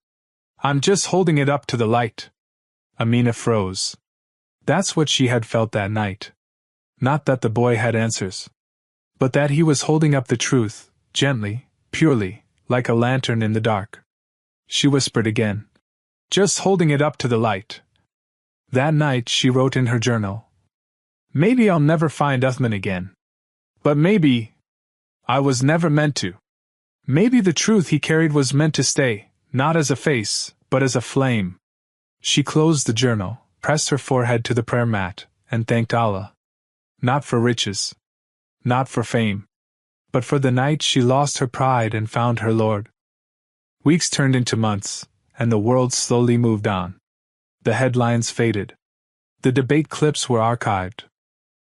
A: I'm just holding it up to the light.'" Amina froze. That's what she had felt that night. Not that the boy had answers, but that he was holding up the truth, gently, purely, like a lantern in the dark. She whispered again, "Just holding it up to the light." That night she wrote in her journal, "Maybe I'll never find Uthman again. But maybe I was never meant to. Maybe the truth he carried was meant to stay, not as a face, but as a flame." She closed the journal, pressed her forehead to the prayer mat, and thanked Allah. Not for riches, not for fame, but for the night she lost her pride and found her Lord. Weeks turned into months, and the world slowly moved on. The headlines faded. The debate clips were archived.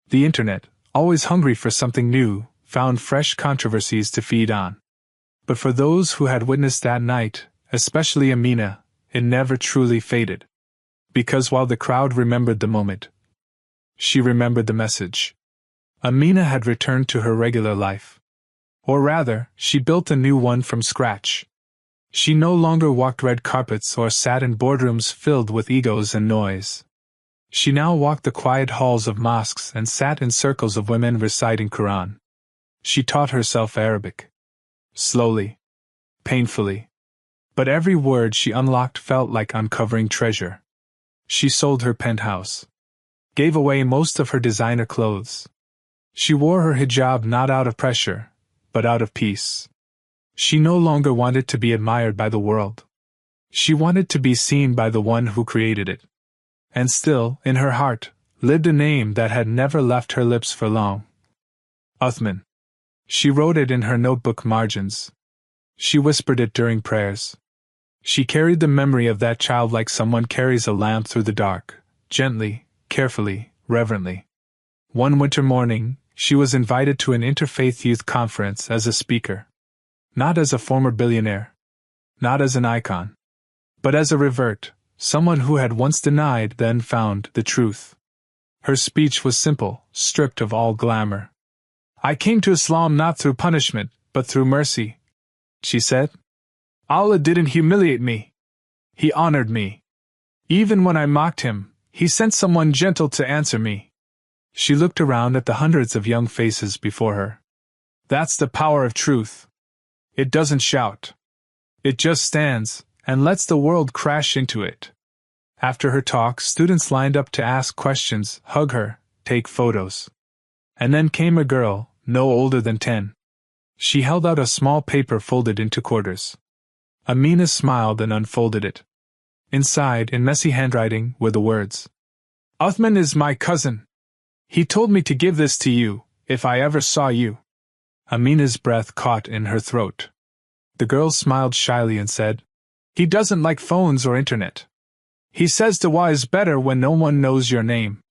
A: The internet, always hungry for something new, found fresh controversies to feed on. But for those who had witnessed that night, especially Amina, it never truly faded. Because while the crowd remembered the moment, she remembered the message. Amina had returned to her regular life. Or rather, she built a new one from scratch. She no longer walked red carpets or sat in boardrooms filled with egos and noise. She now walked the quiet halls of mosques and sat in circles of women reciting Qur'an. She taught herself Arabic. Slowly. Painfully. But every word she unlocked felt like uncovering treasure. She sold her penthouse. Gave away most of her designer clothes. She wore her hijab not out of pressure, but out of peace. She no longer wanted to be admired by the world. She wanted to be seen by the one who created it. And still, in her heart, lived a name that had never left her lips for long. Uthman. She wrote it in her notebook margins. She whispered it during prayers. She carried the memory of that child like someone carries a lamp through the dark, gently, carefully, reverently. One winter morning, she was invited to an interfaith youth conference as a speaker. Not as a former billionaire. Not as an icon. But as a revert, someone who had once denied, then found, the truth. Her speech was simple, stripped of all glamour. "I came to Islam not through punishment, but through mercy," she said. "Allah didn't humiliate me. He honored me. Even when I mocked him, He sent someone gentle to answer me." She looked around at the hundreds of young faces before her. That's the power of truth. It doesn't shout. It just stands, and lets the world crash into it. After her talk, students lined up to ask questions, hug her, take photos. And then came a girl, no older than 10. She held out a small paper folded into quarters. Amina smiled and unfolded it. Inside, in messy handwriting, were the words, "Uthman is my cousin. He told me to give this to you, if I ever saw you." Amina's breath caught in her throat. The girl smiled shyly and said, "He doesn't like phones or internet. He says Dawah is better when no one knows your name."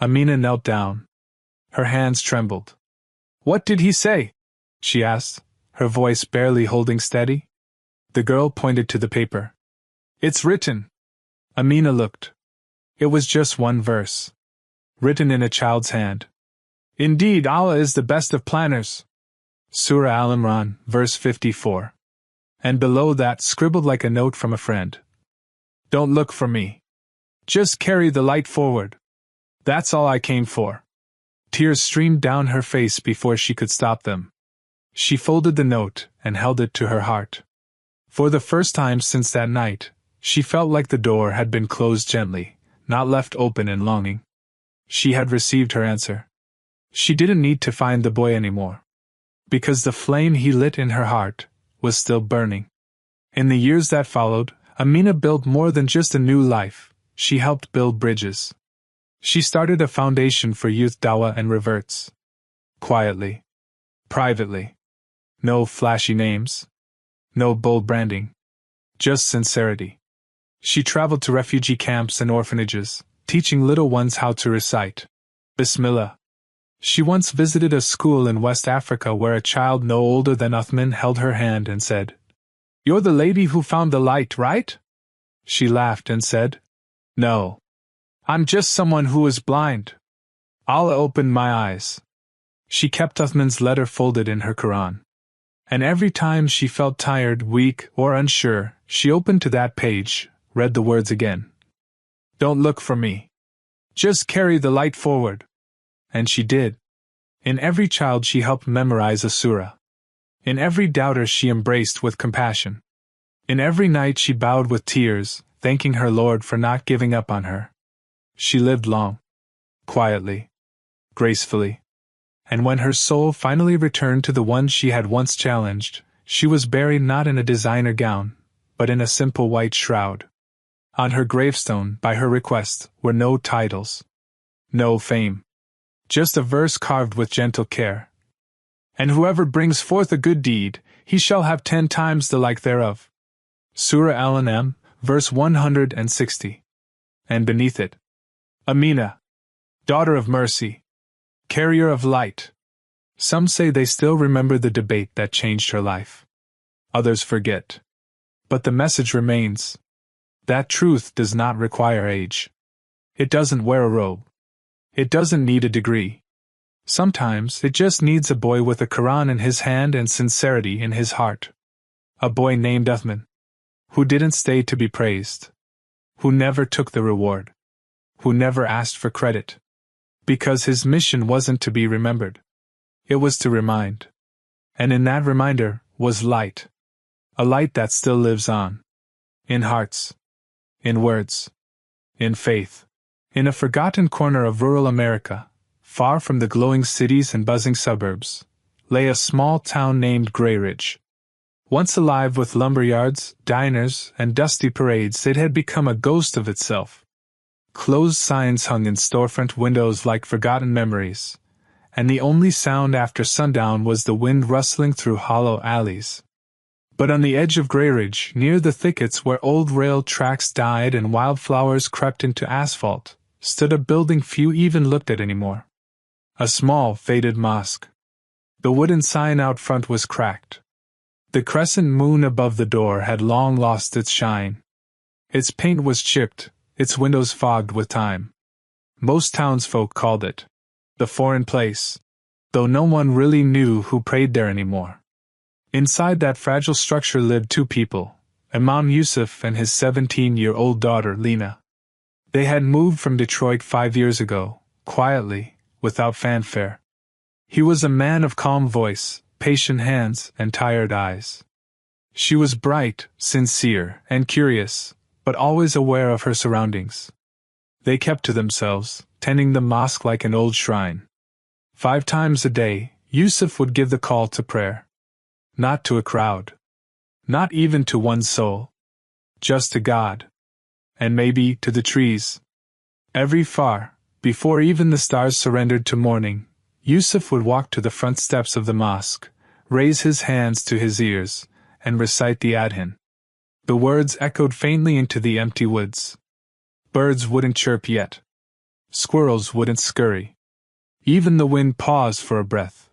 A: Amina knelt down. Her hands trembled. "What did he say?" she asked, her voice barely holding steady. The girl pointed to the paper. "It's written." Amina looked. It was just one verse. Written in a child's hand. "Indeed, Allah is the best of planners." Surah Al-Imran, verse 54. And below that, scribbled like a note from a friend. "Don't look for me. Just carry the light forward. That's all I came for." Tears streamed down her face before she could stop them. She folded the note and held it to her heart. For the first time since that night, she felt like the door had been closed gently, not left open in longing. She had received her answer. She didn't need to find the boy anymore. Because the flame he lit in her heart was still burning. In the years that followed, Amina built more than just a new life, she helped build bridges. She started a foundation for youth Dawah and reverts. Quietly. Privately. No flashy names. No bold branding. Just sincerity. She traveled to refugee camps and orphanages, teaching little ones how to recite Bismillah. She once visited a school in West Africa where a child no older than Uthman held her hand and said, "You're the lady who found the light, right?" She laughed and said, "No. I'm just someone who is blind. Allah opened my eyes." She kept Uthman's letter folded in her Qur'an. And every time she felt tired, weak, or unsure, she opened to that page, read the words again. "Don't look for me. Just carry the light forward." And she did. In every child she helped memorize a surah. In every doubter she embraced with compassion. In every night she bowed with tears, thanking her Lord for not giving up on her. She lived long. Quietly. Gracefully. And when her soul finally returned to the one she had once challenged, she was buried not in a designer gown, but in a simple white shroud. On her gravestone, by her request, were no titles. No fame. Just a verse carved with gentle care. "And whoever brings forth a good deed, he shall have 10 times the like thereof." Surah Al-An'am, verse 160. And beneath it, "Amina, daughter of mercy, carrier of light." Some say they still remember the debate that changed her life. Others forget. But the message remains. That truth does not require age. It doesn't wear a robe. It doesn't need a degree. Sometimes it just needs a boy with a Qur'an in his hand and sincerity in his heart. A boy named Uthman, who didn't stay to be praised, who never took the reward, who never asked for credit, because his mission wasn't to be remembered. It was to remind. And in that reminder was light. A light that still lives on. In hearts. In words. In faith. In a forgotten corner of rural America, far from the glowing cities and buzzing suburbs, lay a small town named Grey Ridge. Once alive with lumberyards, diners, and dusty parades, it had become a ghost of itself. Closed signs hung in storefront windows like forgotten memories, and the only sound after sundown was the wind rustling through hollow alleys. But on the edge of Grey Ridge, near the thickets where old rail tracks died and wildflowers crept into asphalt, stood a building few even looked at anymore. A small, faded mosque. The wooden sign out front was cracked. The crescent moon above the door had long lost its shine. Its paint was chipped, its windows fogged with time. Most townsfolk called it the foreign place, though no one really knew who prayed there anymore. Inside that fragile structure lived 2 people, Imam Yusuf and his 17-year-old daughter Lena. They had moved from Detroit 5 years ago, quietly, without fanfare. He was a man of calm voice, patient hands, and tired eyes. She was bright, sincere, and curious, but always aware of her surroundings. They kept to themselves, tending the mosque like an old shrine. 5 times a day, Yusuf would give the call to prayer. Not to a crowd. Not even to one soul. Just to God. And maybe to the trees. Every far, before even the stars surrendered to morning, Yusuf would walk to the front steps of the mosque, raise his hands to his ears, and recite the adhan. The words echoed faintly into the empty woods. Birds wouldn't chirp yet. Squirrels wouldn't scurry. Even the wind paused for a breath.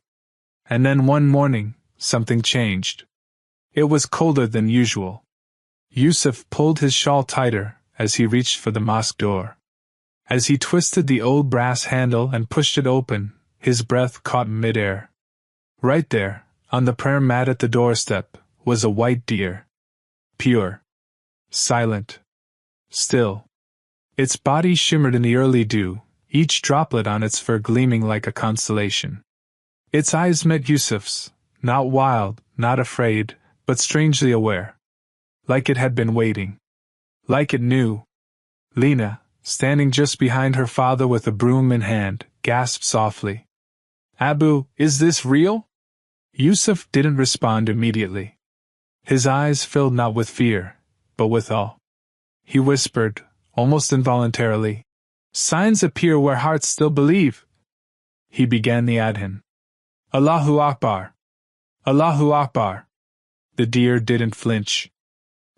A: And then one morning, something changed. It was colder than usual. Yusuf pulled his shawl tighter as he reached for the mosque door. As he twisted the old brass handle and pushed it open, his breath caught mid-air. Right there, on the prayer mat at the doorstep, was a white deer. Pure. Silent. Still. Its body shimmered in the early dew, each droplet on its fur gleaming like a constellation. Its eyes met Yusuf's, not wild, not afraid, but strangely aware. Like it had been waiting. Like it knew. Lena, standing just behind her father with a broom in hand, gasped softly. "Abu, is this real?" Yusuf didn't respond immediately. His eyes filled not with fear, but with awe. He whispered, almost involuntarily, "Signs appear where hearts still believe." He began the adhan. "Allahu Akbar! Allahu Akbar!" The deer didn't flinch.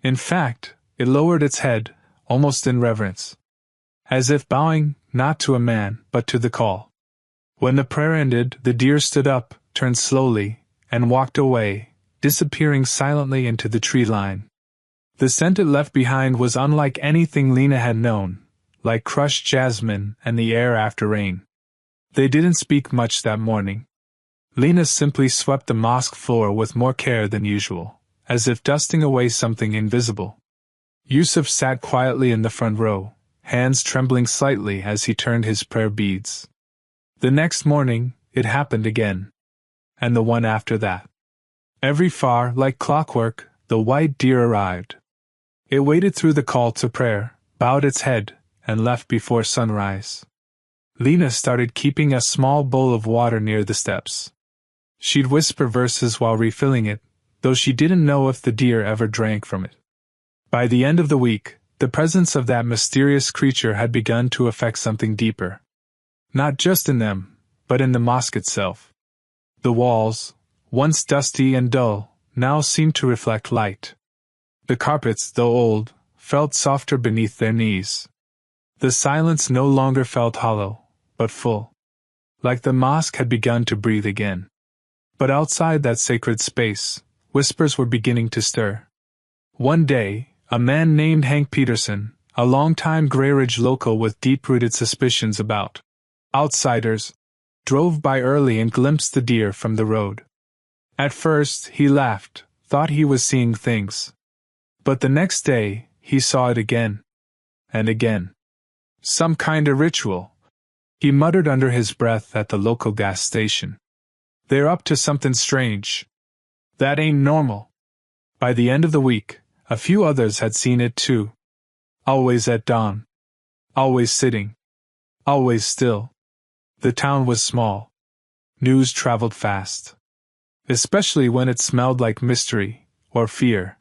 A: In fact, it lowered its head, almost in reverence, as if bowing, not to a man, but to the call. When the prayer ended, the deer stood up, turned slowly, and walked away, disappearing silently into the tree line. The scent it left behind was unlike anything Lena had known, like crushed jasmine and the air after rain. They didn't speak much that morning. Lena simply swept the mosque floor with more care than usual, as if dusting away something invisible. Yusuf sat quietly in the front row, hands trembling slightly as he turned his prayer beads. The next morning, it happened again. And the one after that. Every far, like clockwork, the white deer arrived. It waded through the call to prayer, bowed its head, and left before sunrise. Lena started keeping a small bowl of water near the steps. She'd whisper verses while refilling it, though she didn't know if the deer ever drank from it. By the end of the week, the presence of that mysterious creature had begun to affect something deeper. Not just in them, but in the mosque itself. The walls, once dusty and dull, now seemed to reflect light. The carpets, though old, felt softer beneath their knees. The silence no longer felt hollow, but full. Like the mosque had begun to breathe again. But outside that sacred space, whispers were beginning to stir. One day, a man named Hank Peterson, a longtime Greyridge local with deep-rooted suspicions about outsiders, drove by early and glimpsed the deer from the road. At first, he laughed, thought he was seeing things. But the next day, he saw it again. And again. Some kind of ritual. He muttered under his breath at the local gas station. "They're up to something strange. That ain't normal." By the end of the week, a few others had seen it too. Always at dawn. Always sitting. Always still. The town was small. News traveled fast. Especially when it smelled like mystery, or fear.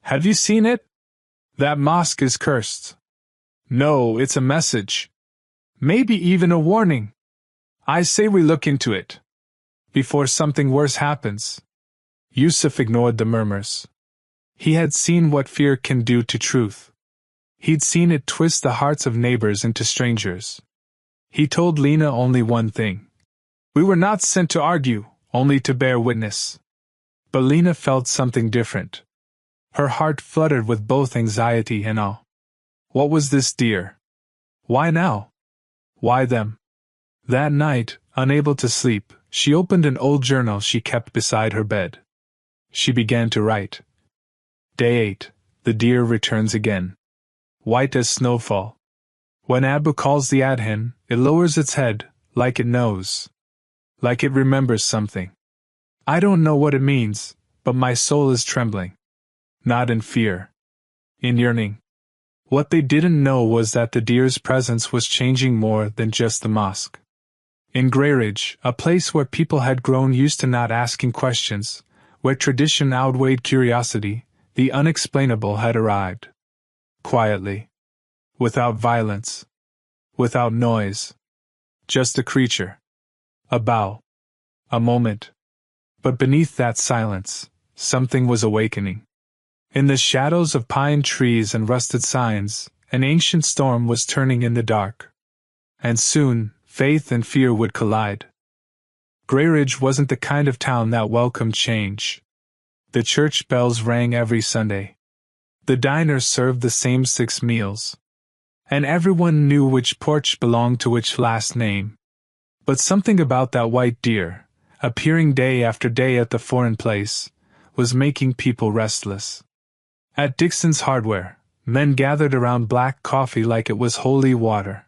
A: "Have you seen it? That mosque is cursed." "No, it's a message. Maybe even a warning. I say we look into it. Before something worse happens." Yusuf ignored the murmurs. He had seen what fear can do to truth. He'd seen it twist the hearts of neighbors into strangers. He told Lena only one thing. "We were not sent to argue, only to bear witness." But Lena felt something different. Her heart fluttered with both anxiety and awe. What was this deer? Why now? Why them? That night, unable to sleep, she opened an old journal she kept beside her bed. She began to write. Day 8, the deer returns again. White as snowfall. When Abu calls the adhan, it lowers its head, like it knows. Like it remembers something. I don't know what it means, but my soul is trembling. Not in fear. In yearning. What they didn't know was that the deer's presence was changing more than just the mosque. In Greyridge, a place where people had grown used to not asking questions, where tradition outweighed curiosity, the unexplainable had arrived. Quietly. Without violence. Without noise. Just a creature. A bow. A moment. But beneath that silence, something was awakening. In the shadows of pine trees and rusted signs, an ancient storm was turning in the dark. And soon, faith and fear would collide. Greyridge wasn't the kind of town that welcomed change. The church bells rang every Sunday. The diners served the same 6 meals. And everyone knew which porch belonged to which last name. But something about that white deer, appearing day after day at the foreign place, was making people restless. At Dixon's Hardware, men gathered around black coffee like it was holy water.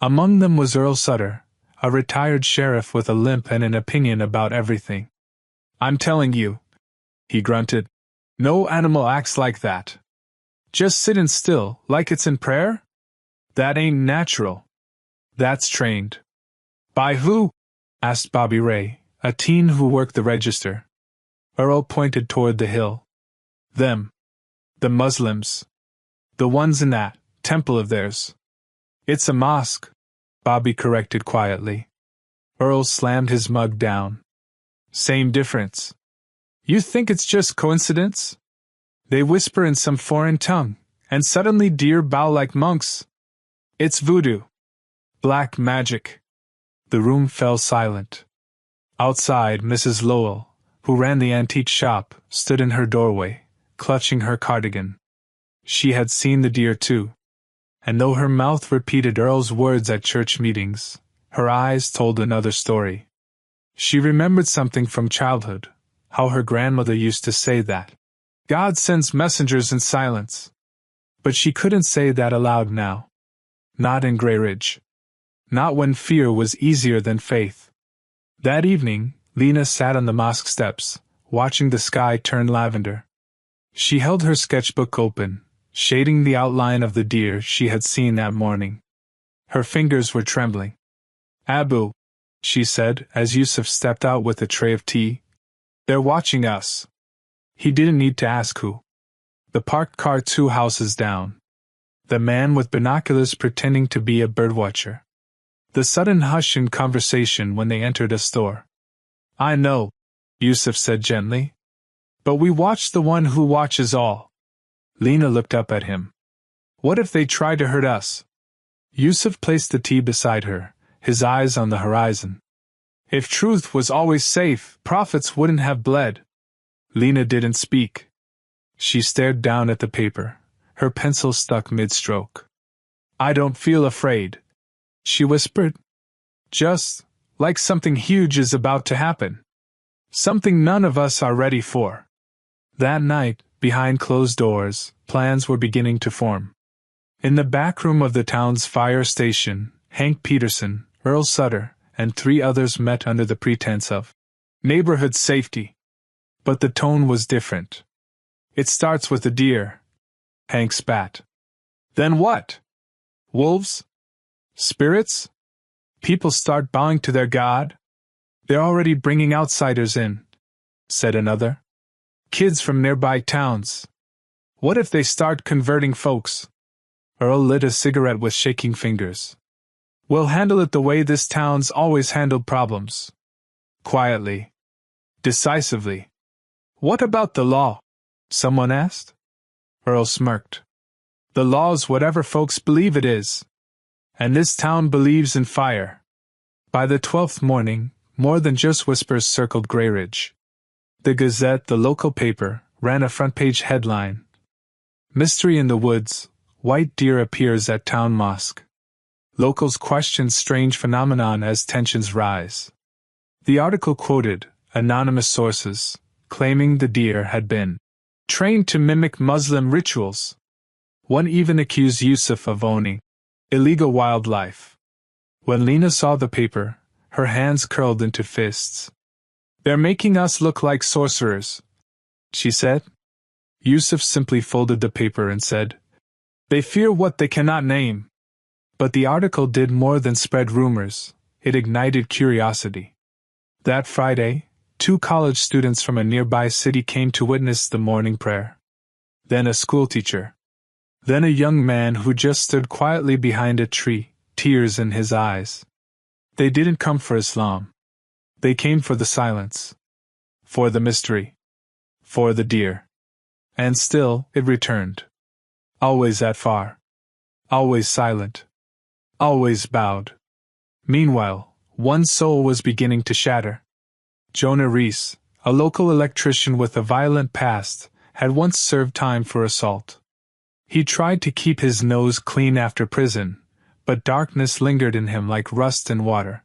A: Among them was Earl Sutter, a retired sheriff with a limp and an opinion about everything. I'm telling you, he grunted, no animal acts like that. Just sitting still, like it's in prayer? That ain't natural. That's trained. By who? Asked Bobby Ray, a teen who worked the register. Earl pointed toward the hill. Them. The Muslims. The ones in that temple of theirs. It's a mosque, Bobby corrected quietly. Earl slammed his mug down. Same difference. You think it's just coincidence? They whisper in some foreign tongue, and suddenly deer bow like monks. It's voodoo. Black magic. The room fell silent. Outside, Mrs. Lowell, who ran the antique shop, stood in her doorway, clutching her cardigan. She had seen the deer too. And though her mouth repeated Earl's words at church meetings, her eyes told another story. She remembered something from childhood, how her grandmother used to say that God sends messengers in silence. But she couldn't say that aloud now. Not in Grey Ridge. Not when fear was easier than faith. That evening, Lena sat on the mosque steps, watching the sky turn lavender. She held her sketchbook open, shading the outline of the deer she had seen that morning. Her fingers were trembling. Abu, she said as Yusuf stepped out with a tray of tea. They're watching us. He didn't need to ask who. The parked car 2 houses down. The man with binoculars pretending to be a birdwatcher. The sudden hush in conversation when they entered a store. I know, Yusuf said gently. But we watch the one who watches all. Lena looked up at him. What if they try to hurt us? Yusuf placed the tea beside her, his eyes on the horizon. If truth was always safe, prophets wouldn't have bled. Lena didn't speak. She stared down at the paper, her pencil stuck mid-stroke. I don't feel afraid, she whispered. Just like something huge is about to happen. Something none of us are ready for. That night, behind closed doors, plans were beginning to form. In the back room of the town's fire station, Hank Peterson, Earl Sutter, and 3 others met under the pretense of neighborhood safety. But the tone was different. It starts with a deer. Hank spat. Then what? Wolves? Spirits? People start bowing to their god? They're already bringing outsiders in, said another. Kids from nearby towns. What if they start converting folks? Earl lit a cigarette with shaking fingers. We'll handle it the way this town's always handled problems. Quietly. Decisively. What about the law? Someone asked. Earl smirked. The law's whatever folks believe it is. And this town believes in fire. By the 12th morning, more than just whispers circled Grey Ridge. The Gazette, the local paper, ran a front-page headline. Mystery in the woods, white deer appears at town mosque. Locals question strange phenomenon as tensions rise. The article quoted anonymous sources, claiming the deer had been trained to mimic Muslim rituals. One even accused Yusuf of owning illegal wildlife. When Lena saw the paper, her hands curled into fists. They're making us look like sorcerers, she said. Yusuf simply folded the paper and said, They fear what they cannot name. But the article did more than spread rumors, it ignited curiosity. That Friday, 2 college students from a nearby city came to witness the morning prayer. Then a schoolteacher. Then a young man who just stood quietly behind a tree, tears in his eyes. They didn't come for Islam. They came for the silence. For the mystery. For the deer. And still, it returned. Always at far. Always silent. Always bowed. Meanwhile, one soul was beginning to shatter. Jonah Reese, a local electrician with a violent past, had once served time for assault. He tried to keep his nose clean after prison, but darkness lingered in him like rust in water.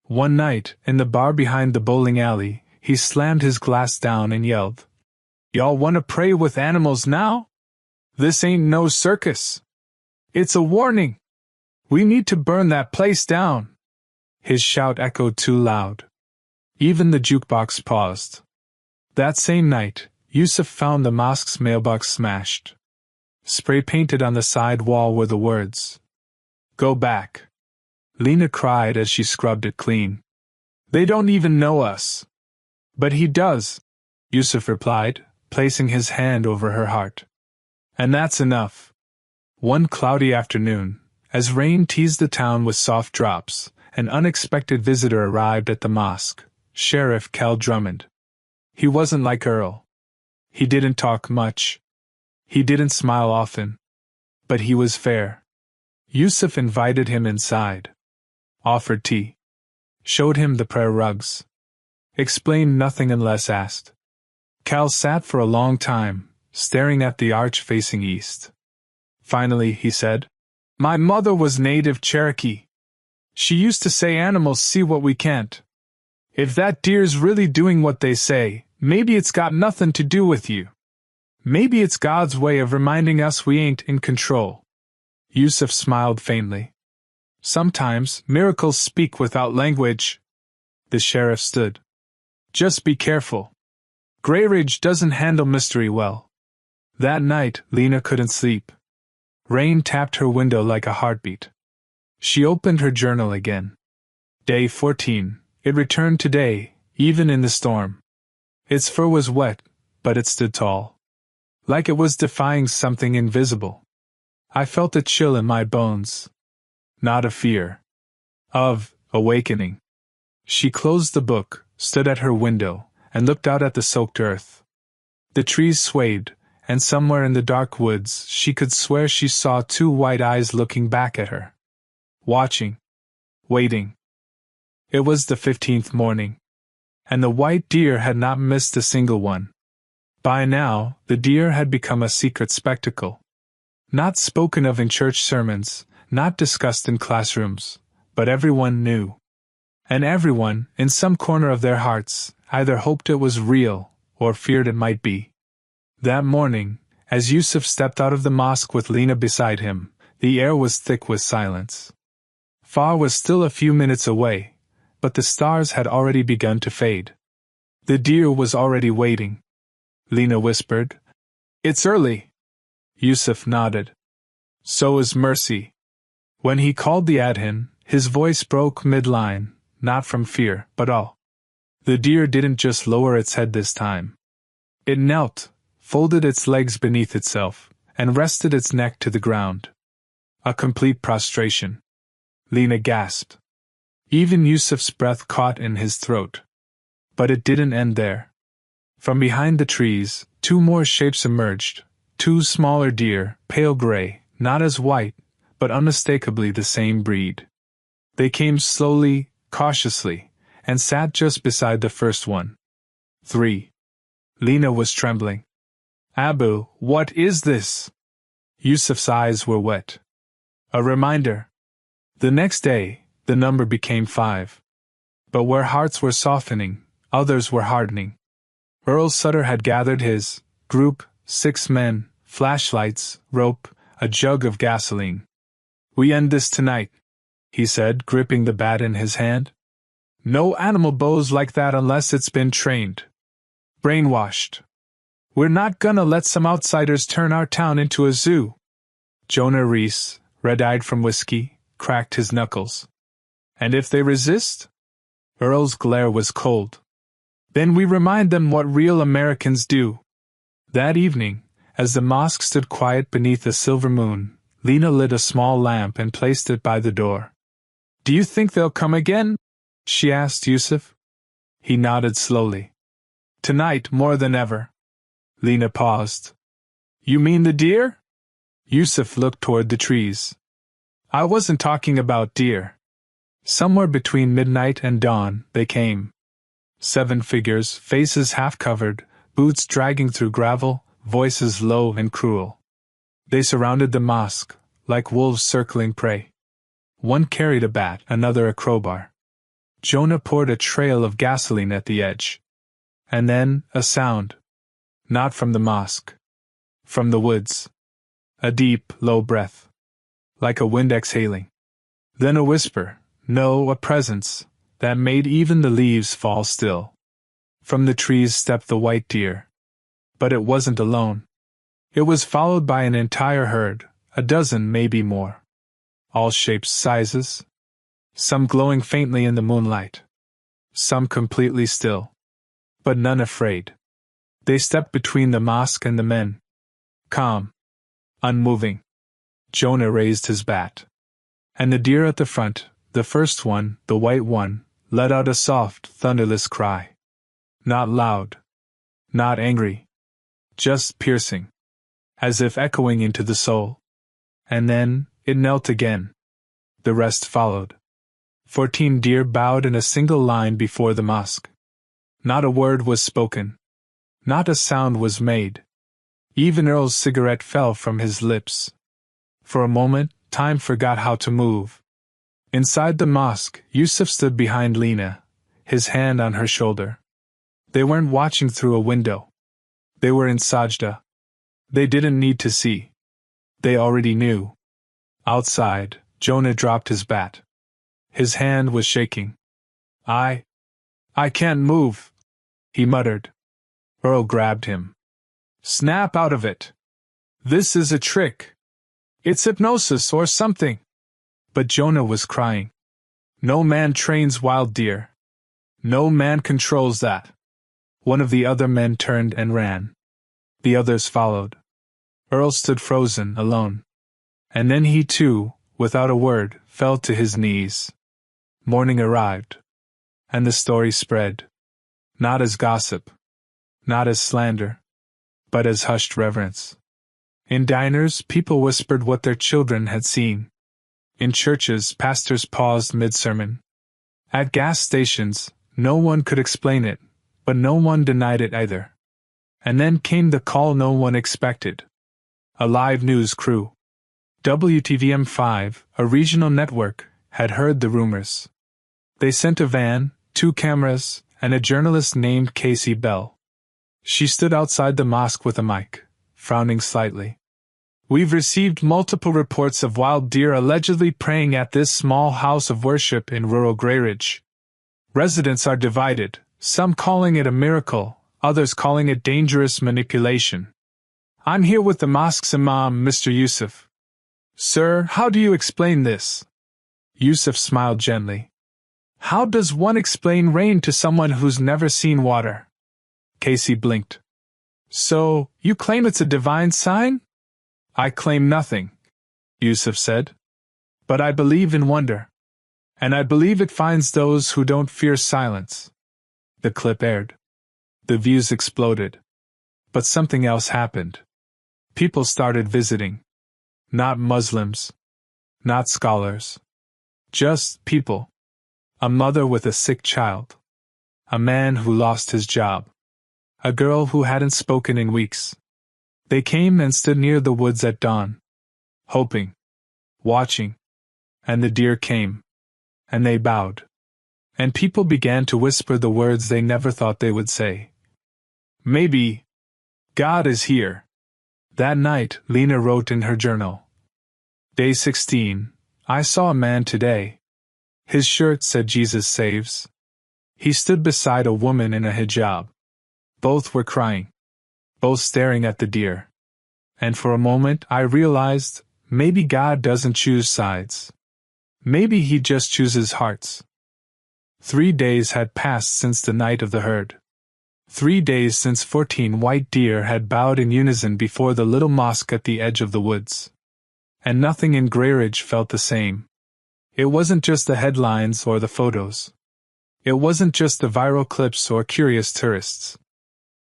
A: One night, in the bar behind the bowling alley, he slammed his glass down and yelled, Y'all wanna pray with animals now? This ain't no circus. It's a warning. We need to burn that place down. His shout echoed too loud. Even the jukebox paused. That same night, Yusuf found the mosque's mailbox smashed. Spray painted on the side wall were the words, Go back. Lena cried as she scrubbed it clean. They don't even know us. But he does, Yusuf replied, placing his hand over her heart. And that's enough. One cloudy afternoon, as rain teased the town with soft drops, an unexpected visitor arrived at the mosque, Sheriff Cal Drummond. He wasn't like Earl. He didn't talk much. He didn't smile often. But he was fair. Yusuf invited him inside. Offered tea. Showed him the prayer rugs. Explained nothing unless asked. Cal sat for a long time, staring at the arch facing east. Finally, he said, "My mother was native Cherokee. She used to say animals see what we can't. If that deer's really doing what they say, maybe it's got nothing to do with you. Maybe it's God's way of reminding us we ain't in control." Yusuf smiled faintly. "Sometimes miracles speak without language." The sheriff stood. "Just be careful. Grayridge doesn't handle mystery well." That night, Lena couldn't sleep. Rain tapped her window like a heartbeat. She opened her journal again. Day 14. It returned today, even in the storm. Its fur was wet, but it stood tall. Like it was defying something invisible. I felt a chill in my bones. Not of fear. Of awakening. She closed the book, stood at her window, and looked out at the soaked earth. The trees swayed, and somewhere in the dark woods she could swear she saw two white eyes looking back at her. Watching. Waiting. It was the 15th morning. And the white deer had not missed a single one. By now, the deer had become a secret spectacle. Not spoken of in church sermons, not discussed in classrooms, but everyone knew. And everyone, in some corner of their hearts, either hoped it was real, or feared it might be. That morning, as Yusuf stepped out of the mosque with Lena beside him, the air was thick with silence. Far was still a few minutes away, but the stars had already begun to fade. The deer was already waiting. Lena whispered, "It's early." Yusuf nodded. "So is Mercy." When he called the adhan, his voice broke mid-line, not from fear, but awe. The deer didn't just lower its head this time. It knelt, folded its legs beneath itself, and rested its neck to the ground. A complete prostration. Lena gasped. Even Yusuf's breath caught in his throat. But it didn't end there. From behind the trees, two more shapes emerged, two smaller deer, pale gray, not as white, but unmistakably the same breed. They came slowly, cautiously, and sat just beside the first one. 3. Lena was trembling. "Abu, what is this?" Yusuf's eyes were wet. A reminder. The next day, the number became 5. But where hearts were softening, others were hardening. Earl Sutter had gathered his group, 6 men, flashlights, rope, a jug of gasoline. "We end this tonight," he said, gripping the bat in his hand. "No animal bows like that unless it's been trained. Brainwashed. We're not gonna let some outsiders turn our town into a zoo." Jonah Reese, red-eyed from whiskey, cracked his knuckles. "And if they resist?" Earl's glare was cold. "Then we remind them what real Americans do." That evening, as the mosque stood quiet beneath a silver moon, Lena lit a small lamp and placed it by the door. "Do you think they'll come again?" she asked Yusuf. He nodded slowly. "Tonight more than ever." Lena paused. "You mean the deer?" Yusuf looked toward the trees. "I wasn't talking about deer." Somewhere between midnight and dawn, they came. 7 figures, faces half-covered, boots dragging through gravel, voices low and cruel. They surrounded the mosque, like wolves circling prey. One carried a bat, another a crowbar. Jonah poured a trail of gasoline at the edge. And then, a sound. Not from the mosque. From the woods. A deep, low breath. Like a wind exhaling. Then a whisper, no, a presence, that made even the leaves fall still. From the trees stepped the white deer. But it wasn't alone. It was followed by an entire herd, a dozen, maybe more. All shapes, sizes. Some glowing faintly in the moonlight. Some completely still. But none afraid. They stepped between the mosque and the men. Calm. Unmoving. Jonah raised his bat. And the deer at the front, the first one, the white one, let out a soft, thunderless cry. Not loud. Not angry. Just piercing. As if echoing into the soul. And then, it knelt again. The rest followed. 14 deer bowed in a single line before the mosque. Not a word was spoken. Not a sound was made. Even Earl's cigarette fell from his lips. For a moment, time forgot how to move. Inside the mosque, Yusuf stood behind Lena, his hand on her shoulder. They weren't watching through a window. They were in sajda. They didn't need to see. They already knew. Outside, Jonah dropped his bat. His hand was shaking. I can't move, he muttered. Earl grabbed him. Snap out of it. This is a trick. It's hypnosis or something. But Jonah was crying. No man trains wild deer. No man controls that. One of the other men turned and ran. The others followed. Earl stood frozen, alone. And then he too, without a word, fell to his knees. Morning arrived. And the story spread. Not as gossip. Not as slander. But as hushed reverence. In diners, people whispered what their children had seen. In churches, pastors paused mid-sermon. At gas stations, no one could explain it, but no one denied it either. And then came the call no one expected. A live news crew. WTVM5, a regional network, had heard the rumors. They sent a van, 2 cameras, and a journalist named Casey Bell. She stood outside the mosque with a mic, frowning slightly. We've received multiple reports of wild deer allegedly preying at this small house of worship in rural Greyridge. Residents are divided, some calling it a miracle, others calling it dangerous manipulation. I'm here with the mosque's imam, Mr. Yusuf. Sir, how do you explain this? Yusuf smiled gently. How does one explain rain to someone who's never seen water? Casey blinked. So, you claim it's a divine sign? I claim nothing, Yusuf said. But I believe in wonder. And I believe it finds those who don't fear silence. The clip aired. The views exploded. But something else happened. People started visiting. Not Muslims. Not scholars. Just people. A mother with a sick child. A man who lost his job. A girl who hadn't spoken in weeks. They came and stood near the woods at dawn. Hoping. Watching. And the deer came. And they bowed. And people began to whisper the words they never thought they would say. Maybe. God is here. That night, Lena wrote in her journal. Day 16. I saw a man today. His shirt said Jesus saves. He stood beside a woman in a hijab. Both were crying. Both staring at the deer. And for a moment I realized, maybe God doesn't choose sides. Maybe he just chooses hearts. 3 days had passed since the night of the herd. 3 days since 14 white deer had bowed in unison before the little mosque at the edge of the woods. And nothing in Greyridge felt the same. It wasn't just the headlines or the photos. It wasn't just the viral clips or curious tourists.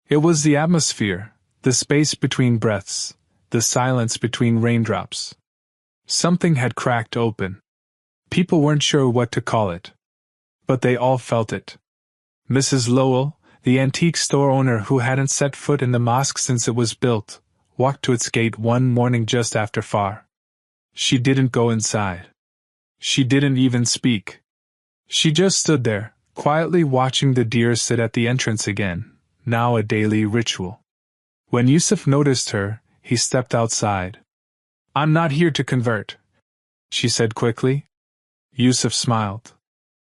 A: It was the atmosphere, the space between breaths, the silence between raindrops. Something had cracked open. People weren't sure what to call it. But they all felt it. Mrs. Lowell, the antique store owner who hadn't set foot in the mosque since it was built, walked to its gate one morning just after far. She didn't go inside. She didn't even speak. She just stood there, quietly watching the deer sit at the entrance again, now a daily ritual. When Yusuf noticed her, he stepped outside. I'm not here to convert, she said quickly. Yusuf smiled.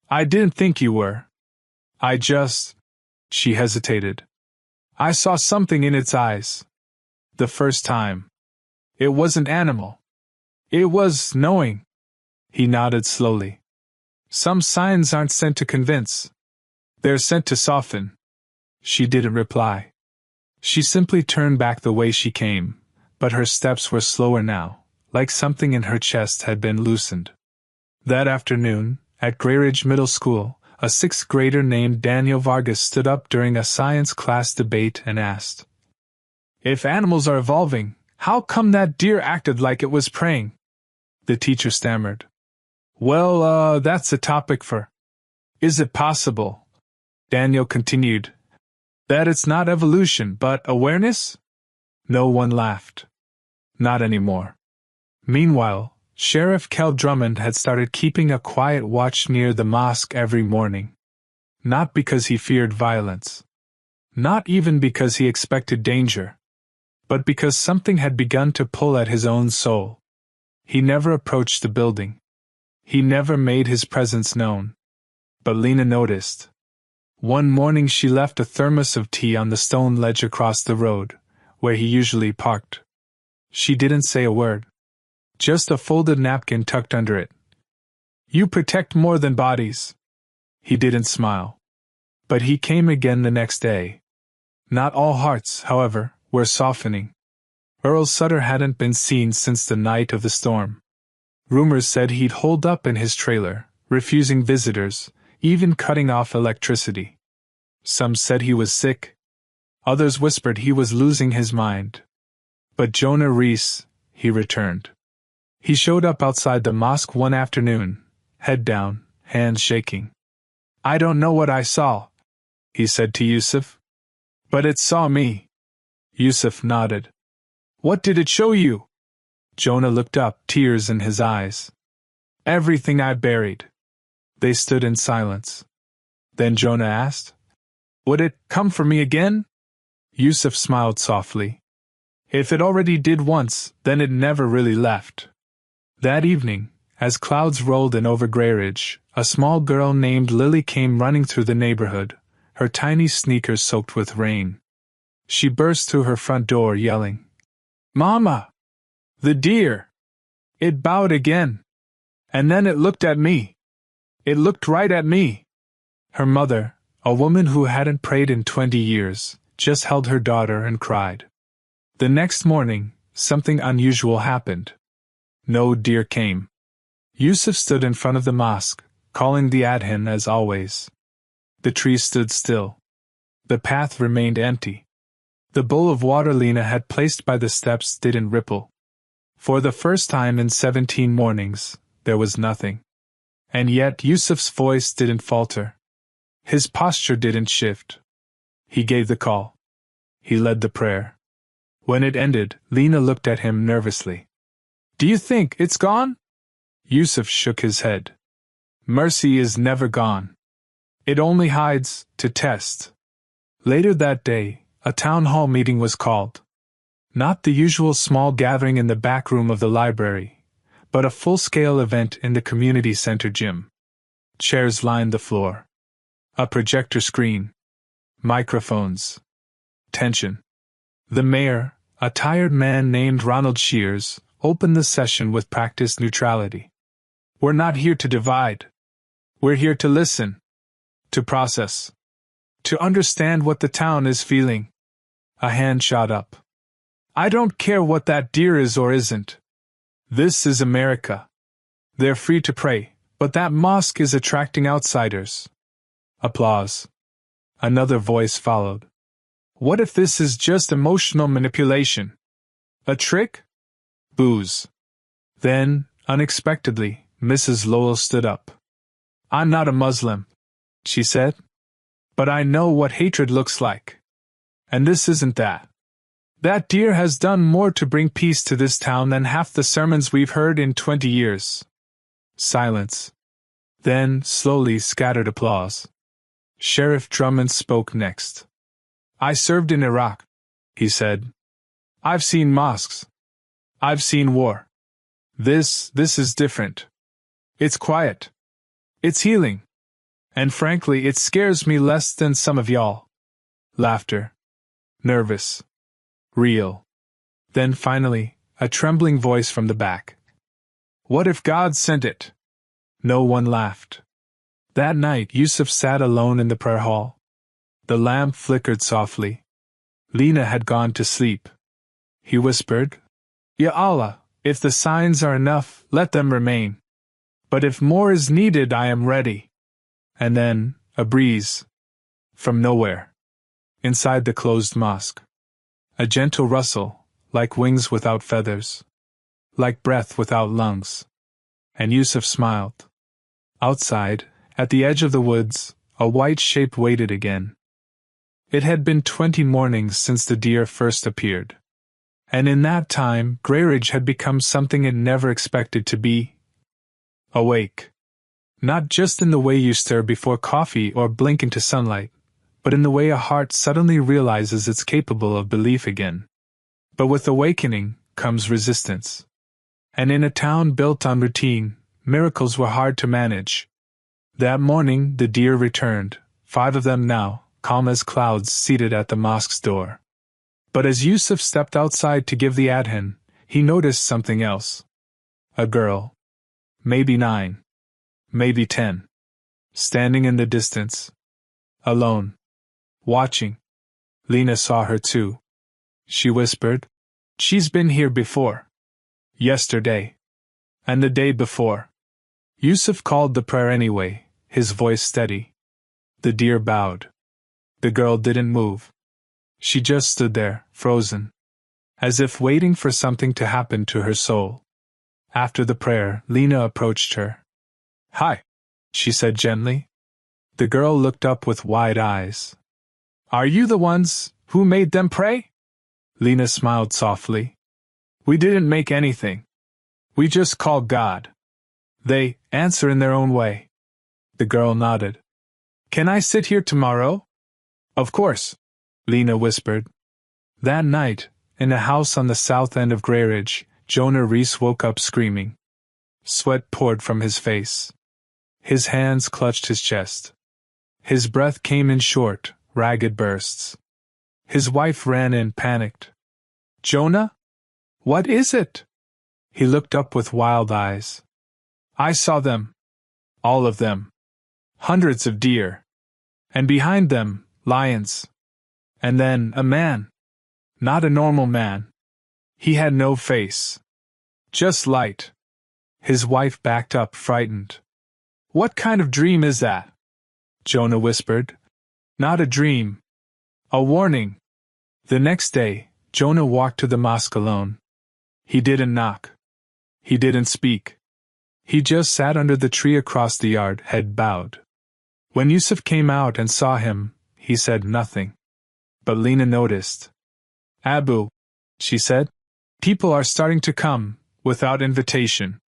A: I didn't think you were. I just... She hesitated. I saw something in its eyes. The first time. It wasn't animal. It was knowing. He nodded slowly. Some signs aren't sent to convince. They're sent to soften. She didn't reply. She simply turned back the way she came, but her steps were slower now, like something in her chest had been loosened. That afternoon, at Grayridge Middle School, a sixth grader named Daniel Vargas stood up during a science class debate and asked, "If animals are evolving, how come that deer acted like it was praying?" The teacher stammered, "Well, that's a topic for... Is it possible," Daniel continued, "that it's not evolution but awareness?" No one laughed. Not anymore. Meanwhile, Sheriff Kel Drummond had started keeping a quiet watch near the mosque every morning. Not because he feared violence. Not even because he expected danger. But because something had begun to pull at his own soul. He never approached the building. He never made his presence known. But Lena noticed. One morning she left a thermos of tea on the stone ledge across the road, where he usually parked. She didn't say a word. Just a folded napkin tucked under it. "You protect more than bodies." He didn't smile. But he came again the next day. Not all hearts, however, were softening. Earl Sutter hadn't been seen since the night of the storm. Rumors said he'd holed up in his trailer, refusing visitors, even cutting off electricity. Some said he was sick. Others whispered he was losing his mind. But Jonah Reese, he returned. He showed up outside the mosque one afternoon, head down, hands shaking. "I don't know what I saw," he said to Yusuf. "But it saw me." Yusuf nodded. "What did it show you?" Jonah looked up, tears in his eyes. "Everything I buried." They stood in silence. Then Jonah asked, "Would it come for me again?" Yusuf smiled softly. "If it already did once, then it never really left." That evening, as clouds rolled in over Grayridge, a small girl named Lily came running through the neighborhood, her tiny sneakers soaked with rain. She burst through her front door yelling, "Mama! The deer! It bowed again! And then it looked at me! It looked right at me!" Her mother, a woman who hadn't prayed in 20 years, just held her daughter and cried. The next morning, something unusual happened. No deer came. Yusuf stood in front of the mosque, calling the adhan as always. The trees stood still. The path remained empty. The bowl of water Lena had placed by the steps didn't ripple. For the first time in 17 mornings, there was nothing. And yet Yusuf's voice didn't falter. His posture didn't shift. He gave the call. He led the prayer. When it ended, Lena looked at him nervously. "Do you think it's gone?" Yusuf shook his head. "Mercy is never gone. It only hides, to test." Later that day, a town hall meeting was called. Not the usual small gathering in the back room of the library, but a full-scale event in the community center gym. Chairs lined the floor. A projector screen. Microphones. Tension. The mayor, a tired man named Ronald Shears, opened the session with practiced neutrality. "We're not here to divide. We're here to listen. To process. To understand what the town is feeling." A hand shot up. "I don't care what that deer is or isn't. This is America. They're free to pray, but that mosque is attracting outsiders." Applause. Another voice followed. "What if this is just emotional manipulation? A trick?" Boos. Then, unexpectedly, Mrs. Lowell stood up. "I'm not a Muslim," she said. "But I know what hatred looks like. And this isn't that. That deer has done more to bring peace to this town than half the sermons we've heard in 20 years. Silence. Then, slowly, scattered applause. Sheriff Drummond spoke next. "I served in Iraq," he said. "I've seen mosques. I've seen war. This is different. It's quiet. It's healing. And frankly, it scares me less than some of y'all." Laughter. Nervous. Real. Then finally, a trembling voice from the back. "What if God sent it?" No one laughed. That night Yusuf sat alone in the prayer hall. The lamp flickered softly. Lena had gone to sleep. He whispered, Ya Allah, if the signs are enough, let them remain. But if more is needed, I am ready. And then, a breeze. From nowhere. Inside the closed mosque. A gentle rustle, like wings without feathers. Like breath without lungs. And Yusuf smiled. Outside, at the edge of the woods, a white shape waited again. It had been 20 mornings since the deer first appeared. And in that time, Greyridge had become something it never expected to be. Awake. Not just in the way you stir before coffee or blink into sunlight, but in the way a heart suddenly realizes it's capable of belief again. But with awakening comes resistance. And in a town built on routine, miracles were hard to manage. That morning the deer returned, 5 of them now, calm as clouds, seated at the mosque's door. But as Yusuf stepped outside to give the adhan, he noticed something else. A girl. Maybe 9. Maybe 10. Standing in the distance. Alone. Watching. Lena saw her too. She whispered, She's been here before. Yesterday. And the day before. Yusuf called the prayer anyway, his voice steady. The deer bowed. The girl didn't move. She just stood there, frozen. As if waiting for something to happen to her soul. After the prayer, Lena approached her. Hi, she said gently. The girl looked up with wide eyes. Are you the ones who made them pray? Lena smiled softly. We didn't make anything. We just called God. They answer in their own way. The girl nodded. Can I sit here tomorrow? Of course, Lena whispered. That night, in a house on the south end of Greyridge, Jonah Reese woke up screaming. Sweat poured from his face. His hands clutched his chest. His breath came in short, ragged bursts. His wife ran in, panicked. Jonah? What is it? He looked up with wild eyes. I saw them. All of them. Hundreds of deer. And behind them, lions. And then, a man. Not a normal man. He had no face. Just light. His wife backed up, frightened. What kind of dream is that? Jonah whispered. Not a dream. A warning. The next day, Jonah walked to the mosque alone. He didn't knock. He didn't speak. He just sat under the tree across the yard, head bowed. When Yusuf came out and saw him, he said nothing. But Lena noticed. Abu, she said, people are starting to come, without invitation.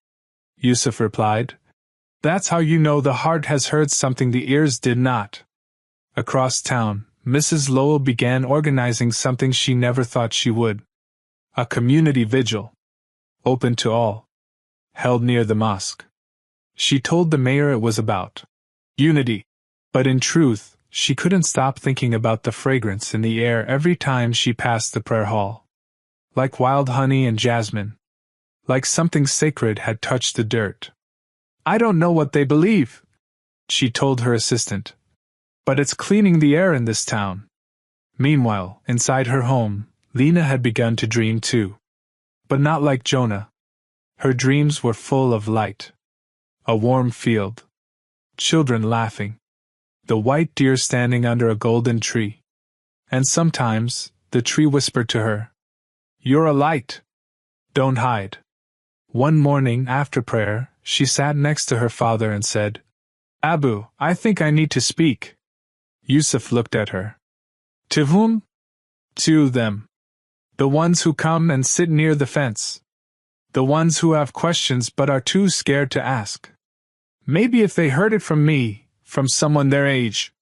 A: Yusuf replied, That's how you know the heart has heard something the ears did not. Across town, Mrs. Lowell began organizing something she never thought she would. A community vigil. Open to all. Held near the mosque. She told the mayor it was about unity. But in truth, she couldn't stop thinking about the fragrance in the air every time she passed the prayer hall. Like wild honey and jasmine. Like something sacred had touched the dirt. I don't know what they believe, she told her assistant. But it's cleaning the air in this town. Meanwhile, inside her home, Lena had begun to dream too. But not like Jonah. Her dreams were full of light. A warm field. Children laughing. The white deer standing under a golden tree. And sometimes, the tree whispered to her, You're a light. Don't hide. One morning after prayer, she sat next to her father and said, Abu, I think I need to speak. Yusuf looked at her. To whom? To them. The ones who come and sit near the fence. The ones who have questions but are too scared to ask. Maybe if they heard it from me, from someone their age.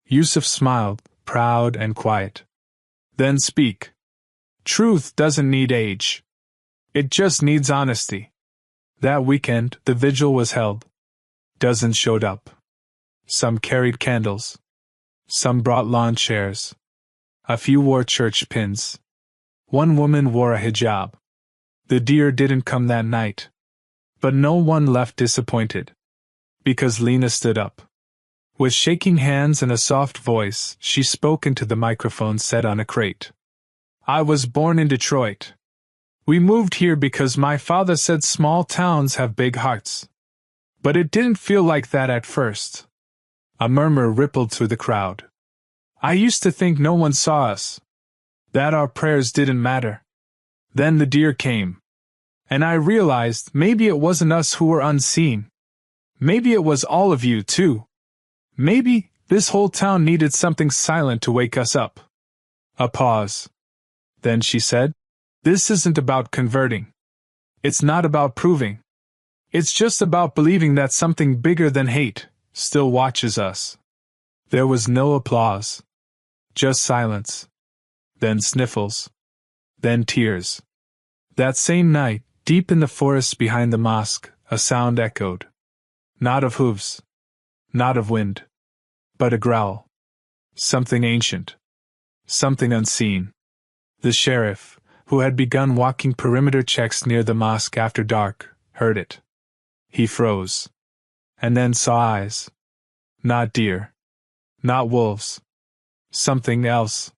A: Yusuf smiled, proud and quiet. Then speak. Truth doesn't need age. It just needs honesty. That weekend, the vigil was held. Dozens showed up. Some carried candles. Some brought lawn chairs. A few wore church pins. One woman wore a hijab. The deer didn't come that night. But no one left disappointed. Because Lena stood up. With shaking hands and a soft voice, she spoke into the microphone set on a crate. I was born in Detroit. We moved here because my father said small towns have big hearts. But it didn't feel like that at first. A murmur rippled through the crowd. I used to think no one saw us. That our prayers didn't matter. Then the deer came. And I realized maybe it wasn't us who were unseen. Maybe it was all of you, too. Maybe this whole town needed something silent to wake us up. A pause. Then she said, "This isn't about converting. It's not about proving. It's just about believing that something bigger than hate still watches us." There was no applause. Just silence. Then sniffles. Then tears. That same night, deep in the forest behind the mosque, a sound echoed. Not of hooves. Not of wind. But a growl. Something ancient. Something unseen. The sheriff, who had begun walking perimeter checks near the mosque after dark, heard it. He froze. And then saw eyes. Not deer. Not wolves. Something else.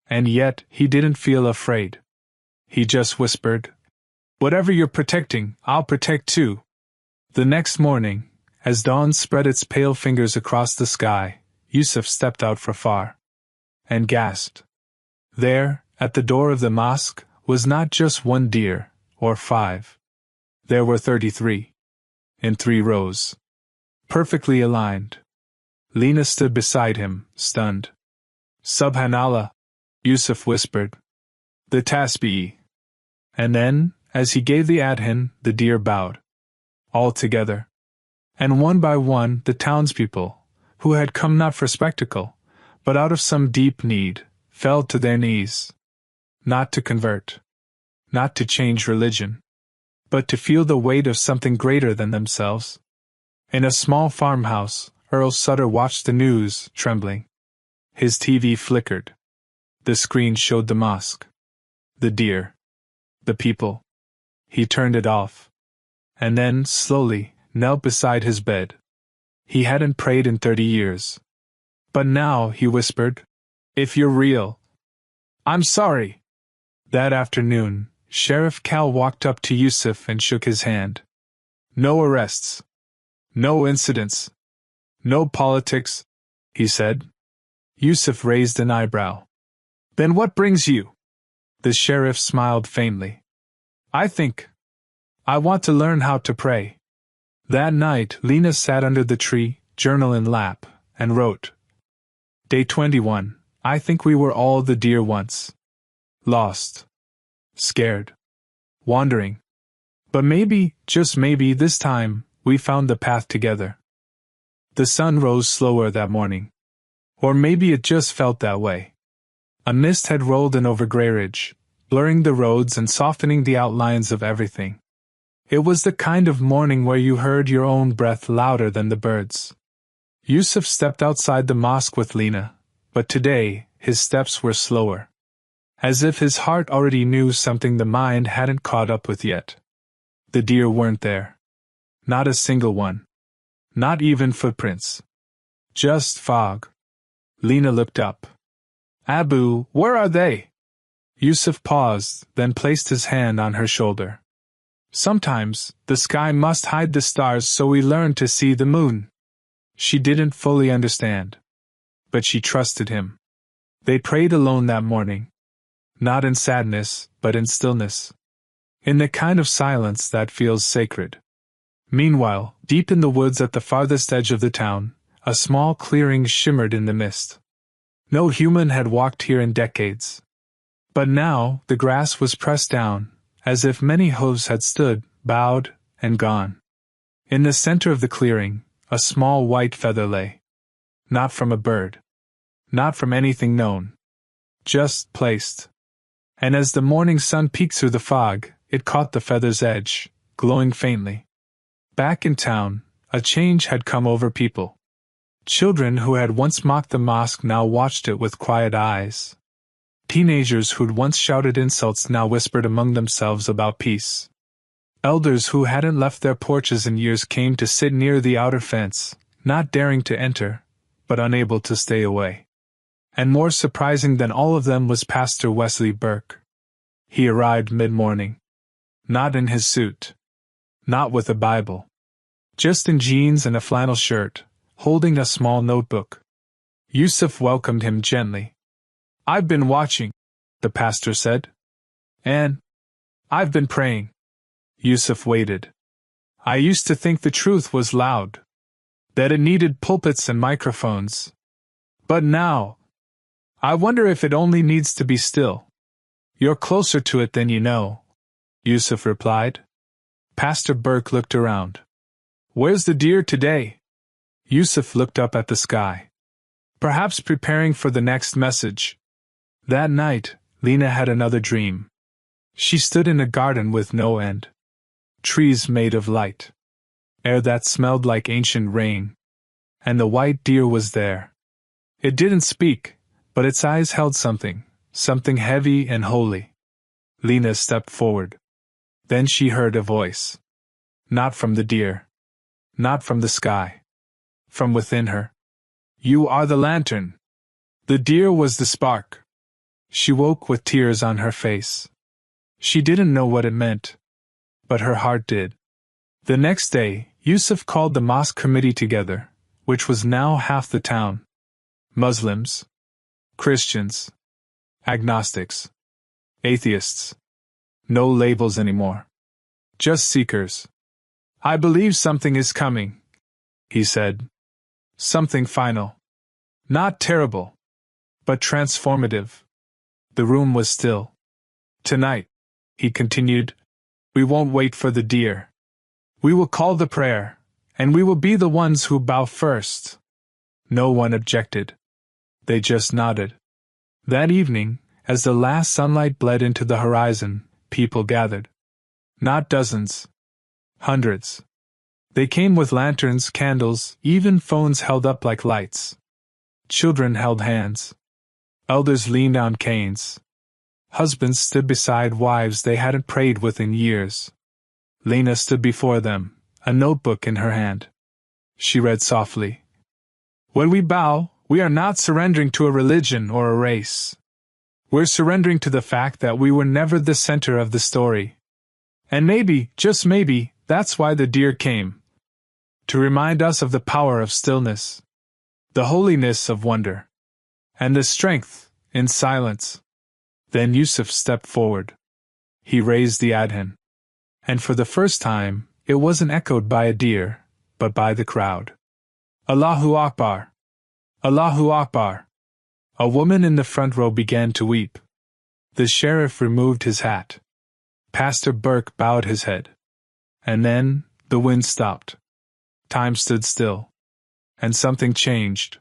A: And yet, he didn't feel afraid. He just whispered, "Whatever you're protecting, I'll protect too." The next morning, as dawn spread its pale fingers across the sky, Yusuf stepped out for far. And gasped. There, at the door of the mosque, was not just one deer, or 5. There were 33. In 3 rows. Perfectly aligned. Lena stood beside him, stunned. "Subhanallah," Yusuf whispered. "The tasbih." And then, as he gave the adhan, the deer bowed. All together. And one by one, the townspeople, who had come not for spectacle, but out of some deep need, fell to their knees. Not to convert. Not to change religion. But to feel the weight of something greater than themselves. In a small farmhouse, Earl Sutter watched the news, trembling. His TV flickered. The screen showed the mosque. The deer. The people. He turned it off. And then, slowly, knelt beside his bed. He hadn't prayed in 30 years. But now, he whispered, "If you're real, I'm sorry." That afternoon, Sheriff Cal walked up to Yusuf and shook his hand. "No arrests. No incidents. No politics," he said. Yusuf raised an eyebrow. "Then what brings you?" The sheriff smiled faintly. I want to learn how to pray." That night, Lena sat under the tree, journal in lap, and wrote. Day 21. I think we were all the deer once. Lost. Scared. Wandering. But maybe, just maybe this time, we found the path together. The sun rose slower that morning. Or maybe it just felt that way. A mist had rolled in over Grayridge, blurring the roads and softening the outlines of everything. It was the kind of morning where you heard your own breath louder than the birds. Yusuf stepped outside the mosque with Lena, but today, his steps were slower. As if his heart already knew something the mind hadn't caught up with yet. The deer weren't there. Not a single one. Not even footprints. Just fog. Lena looked up. "Abu, where are they?" Yusuf paused, then placed his hand on her shoulder. "Sometimes, the sky must hide the stars so we learn to see the moon." She didn't fully understand. But she trusted him. They prayed alone that morning. Not in sadness, but in stillness. In the kind of silence that feels sacred. Meanwhile, deep in the woods at the farthest edge of the town, a small clearing shimmered in the mist. No human had walked here in decades. But now, the grass was pressed down, as if many hooves had stood, bowed, and gone. In the center of the clearing, a small white feather lay. Not from a bird. Not from anything known. Just placed. And as the morning sun peeked through the fog, it caught the feather's edge, glowing faintly. Back in town, a change had come over people. Children who had once mocked the mosque now watched it with quiet eyes. Teenagers who'd once shouted insults now whispered among themselves about peace. Elders who hadn't left their porches in years came to sit near the outer fence, not daring to enter, but unable to stay away. And more surprising than all of them was Pastor Wesley Burke. He arrived mid-morning. Not in his suit. Not with a Bible. Just in jeans and a flannel shirt, holding a small notebook. Yusuf welcomed him gently. "I've been watching," the pastor said. "And I've been praying." Yusuf waited. "I used to think the truth was loud. That it needed pulpits and microphones. But now, I wonder if it only needs to be still." "You're closer to it than you know," Yusuf replied. Pastor Burke looked around. "Where's the deer today?" Yusuf looked up at the sky. Perhaps preparing for the next message. That night, Lena had another dream. She stood in a garden with no end. Trees made of light. Air that smelled like ancient rain. And the white deer was there. It didn't speak, but its eyes held something heavy and holy. Lena stepped forward. Then she heard a voice. Not from the deer. Not from the sky. From within her. "You are the lantern." The deer was the spark. She woke with tears on her face. She didn't know what it meant. But her heart did. The next day, Yusuf called the mosque committee together, which was now half the town. Muslims. Christians. Agnostics. Atheists. No labels anymore. Just seekers. "I believe something is coming," he said. "Something final. Not terrible, but transformative." The room was still. "Tonight," he continued, "we won't wait for the deer. We will call the prayer, and we will be the ones who bow first." No one objected. They just nodded. That evening, as the last sunlight bled into the horizon, people gathered. Not dozens. Hundreds. They came with lanterns, candles, even phones held up like lights. Children held hands. Elders leaned on canes. Husbands stood beside wives they hadn't prayed with in years. Lena stood before them, a notebook in her hand. She read softly. "When we bow, we are not surrendering to a religion or a race. We're surrendering to the fact that we were never the center of the story. And maybe, just maybe, that's why the deer came. To remind us of the power of stillness, the holiness of wonder, and the strength in silence." Then Yusuf stepped forward. He raised the adhan. And for the first time, it wasn't echoed by a deer, but by the crowd. "Allahu Akbar! Allahu Akbar!" A woman in the front row began to weep. The sheriff removed his hat. Pastor Burke bowed his head. And then, the wind stopped. Time stood still. And something changed.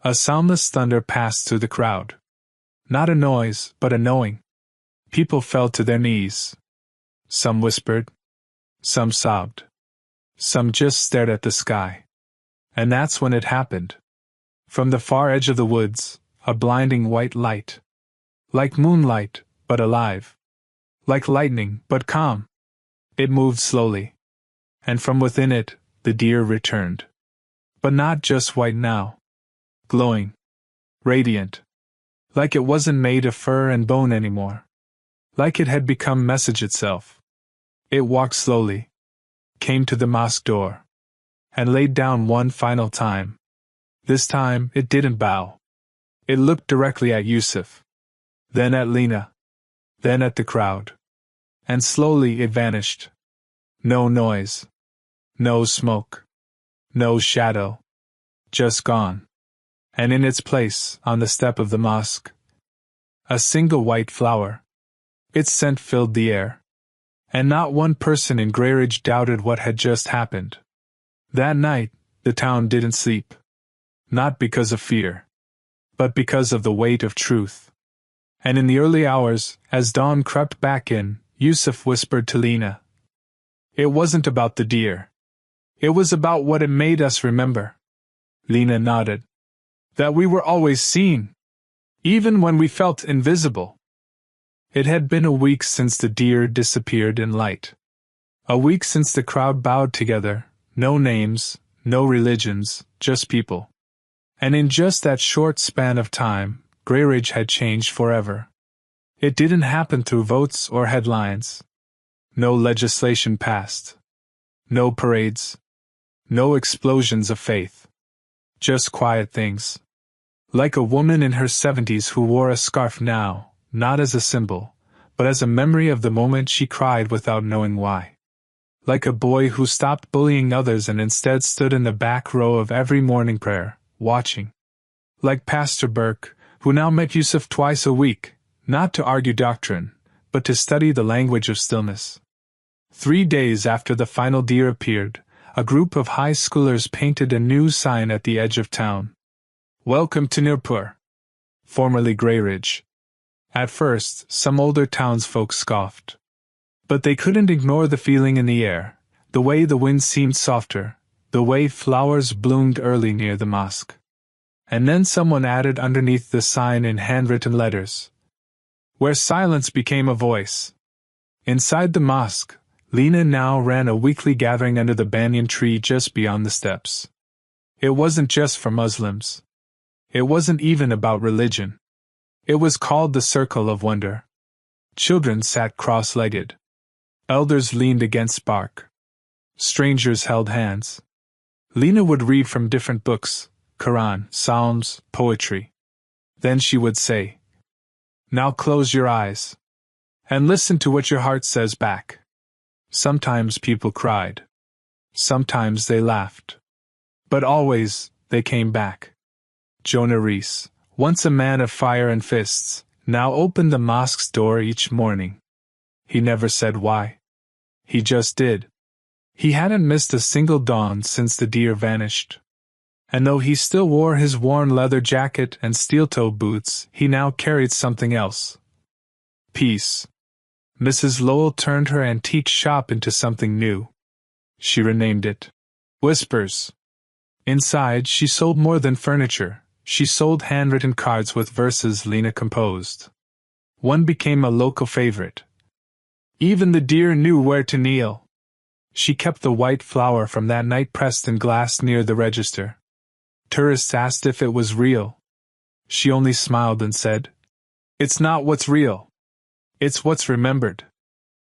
A: A soundless thunder passed through the crowd. Not a noise, but a knowing. People fell to their knees. Some whispered. Some sobbed. Some just stared at the sky. And that's when it happened. From the far edge of the woods, a blinding white light. Like moonlight, but alive. Like lightning, but calm. It moved slowly. And from within it, the deer returned. But not just white now. Glowing. Radiant. Like it wasn't made of fur and bone anymore. Like it had become message itself. It walked slowly. Came to the mosque door. And laid down one final time. This time, it didn't bow. It looked directly at Yusuf. Then at Lena. Then at the crowd. And slowly it vanished. No noise. No smoke. No shadow. Just gone. And in its place, on the step of the mosque, a single white flower. Its scent filled the air. And not one person in Greyridge doubted what had just happened. That night, the town didn't sleep. Not because of fear, but because of the weight of truth. And in the early hours, as dawn crept back in, Yusuf whispered to Lena. It wasn't about the deer. It was about what it made us remember. Lena nodded. That we were always seen. Even when we felt invisible. It had been a week since the deer disappeared in light. A week since the crowd bowed together, no names, no religions, just people. And in just that short span of time, Greyridge had changed forever. It didn't happen through votes or headlines. No legislation passed. No parades. No explosions of faith. Just quiet things. Like a woman in her 70s who wore a scarf now, not as a symbol, but as a memory of the moment she cried without knowing why. Like a boy who stopped bullying others and instead stood in the back row of every morning prayer, watching. Like Pastor Burke, who now met Yusuf twice a week, not to argue doctrine, but to study the language of stillness. 3 days after the final deer appeared, a group of high schoolers painted a new sign at the edge of town. Welcome to Nirpur, formerly Greyridge. At first, some older townsfolk scoffed. But they couldn't ignore the feeling in the air, the way the wind seemed softer, the way flowers bloomed early near the mosque. And then someone added underneath the sign in handwritten letters, where silence became a voice. Inside the mosque, Lena now ran a weekly gathering under the banyan tree just beyond the steps. It wasn't just for Muslims. It wasn't even about religion. It was called the Circle of Wonder. Children sat cross-legged. Elders leaned against bark. Strangers held hands. Lena would read from different books, Qur'an, Psalms, poetry. Then she would say, "Now close your eyes. And listen to what your heart says back." Sometimes people cried. Sometimes they laughed. But always, they came back. Jonah Rees, once a man of fire and fists, now opened the mosque's door each morning. He never said why. He just did. He hadn't missed a single dawn since the deer vanished. And though he still wore his worn leather jacket and steel-toe boots, he now carried something else. Peace. Mrs. Lowell turned her antique shop into something new. She renamed it Whispers. Inside, she sold more than furniture. She sold handwritten cards with verses Lena composed. One became a local favorite. Even the deer knew where to kneel. She kept the white flower from that night pressed in glass near the register. Tourists asked if it was real. She only smiled and said, "It's not what's real. It's what's remembered."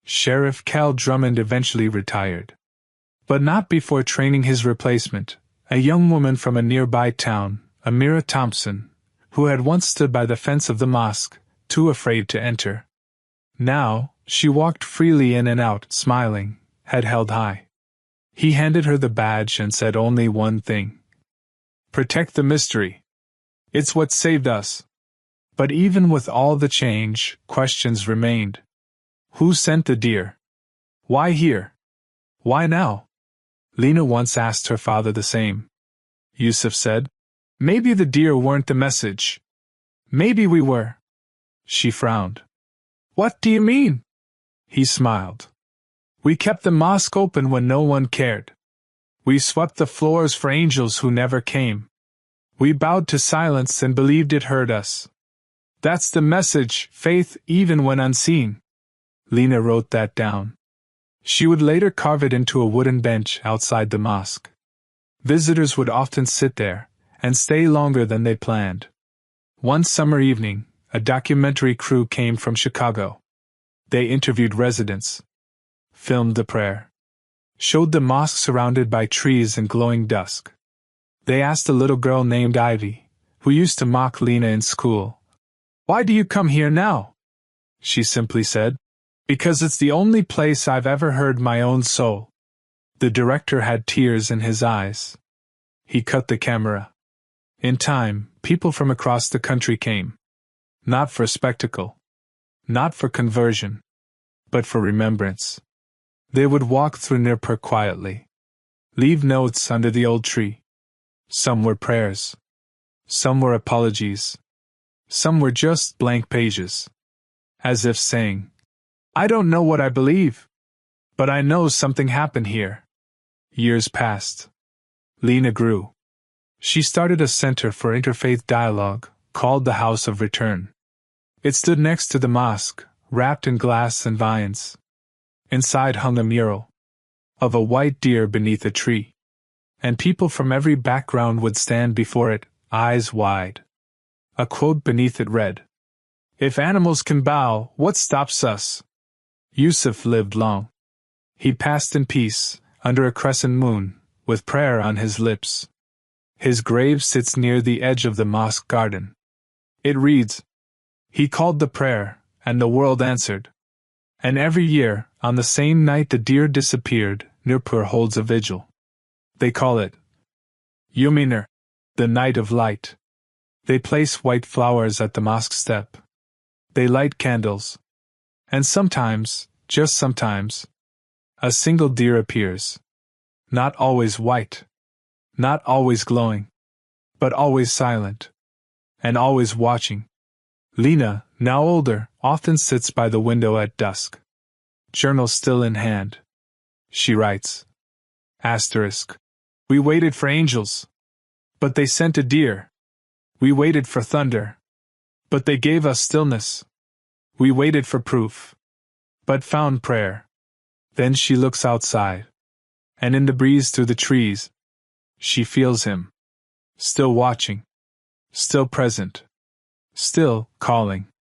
A: Sheriff Cal Drummond eventually retired. But not before training his replacement, a young woman from a nearby town, Amira Thompson, who had once stood by the fence of the mosque, too afraid to enter. Now, she walked freely in and out, smiling, head held high. He handed her the badge and said only one thing. "Protect the mystery. It's what saved us." But even with all the change, questions remained. Who sent the deer? Why here? Why now? Lena once asked her father the same. Yusuf said, "Maybe the deer weren't the message. Maybe we were." She frowned. "What do you mean?" He smiled. "We kept the mosque open when no one cared. We swept the floors for angels who never came. We bowed to silence and believed it heard us. That's the message, faith even when unseen." Lena wrote that down. She would later carve it into a wooden bench outside the mosque. Visitors would often sit there, and stay longer than they planned. One summer evening, a documentary crew came from Chicago. They interviewed residents, filmed the prayer, showed the mosque surrounded by trees and glowing dusk. They asked a little girl named Ivy, who used to mock Lena in school, "Why do you come here now?" She simply said, "Because it's the only place I've ever heard my own soul." The director had tears in his eyes. He cut the camera. In time, people from across the country came. Not for spectacle. Not for conversion. But for remembrance. They would walk through Nirpur quietly. Leave notes under the old tree. Some were prayers. Some were apologies. Some were just blank pages. As if saying, "I don't know what I believe, but I know something happened here." Years passed. Lena grew. She started a center for interfaith dialogue, called the House of Return. It stood next to the mosque, wrapped in glass and vines. Inside hung a mural of a white deer beneath a tree. And people from every background would stand before it, eyes wide. A quote beneath it read, "If animals can bow, what stops us?" Yusuf lived long. He passed in peace, under a crescent moon, with prayer on his lips. His grave sits near the edge of the mosque garden. It reads, "He called the prayer, and the world answered." And every year, on the same night the deer disappeared, Nurpur holds a vigil. They call it Yuminur, the night of light. They place white flowers at the mosque step. They light candles. And sometimes, just sometimes, a single deer appears. Not always white. Not always glowing. But always silent. And always watching. Lena, now older, often sits by the window at dusk. Journal still in hand. She writes. Asterisk. We waited for angels. But they sent a deer. We waited for thunder. But they gave us stillness. We waited for proof. But found prayer. Then she looks outside. And in the breeze through the trees, she feels him. Still watching. Still present. Still calling.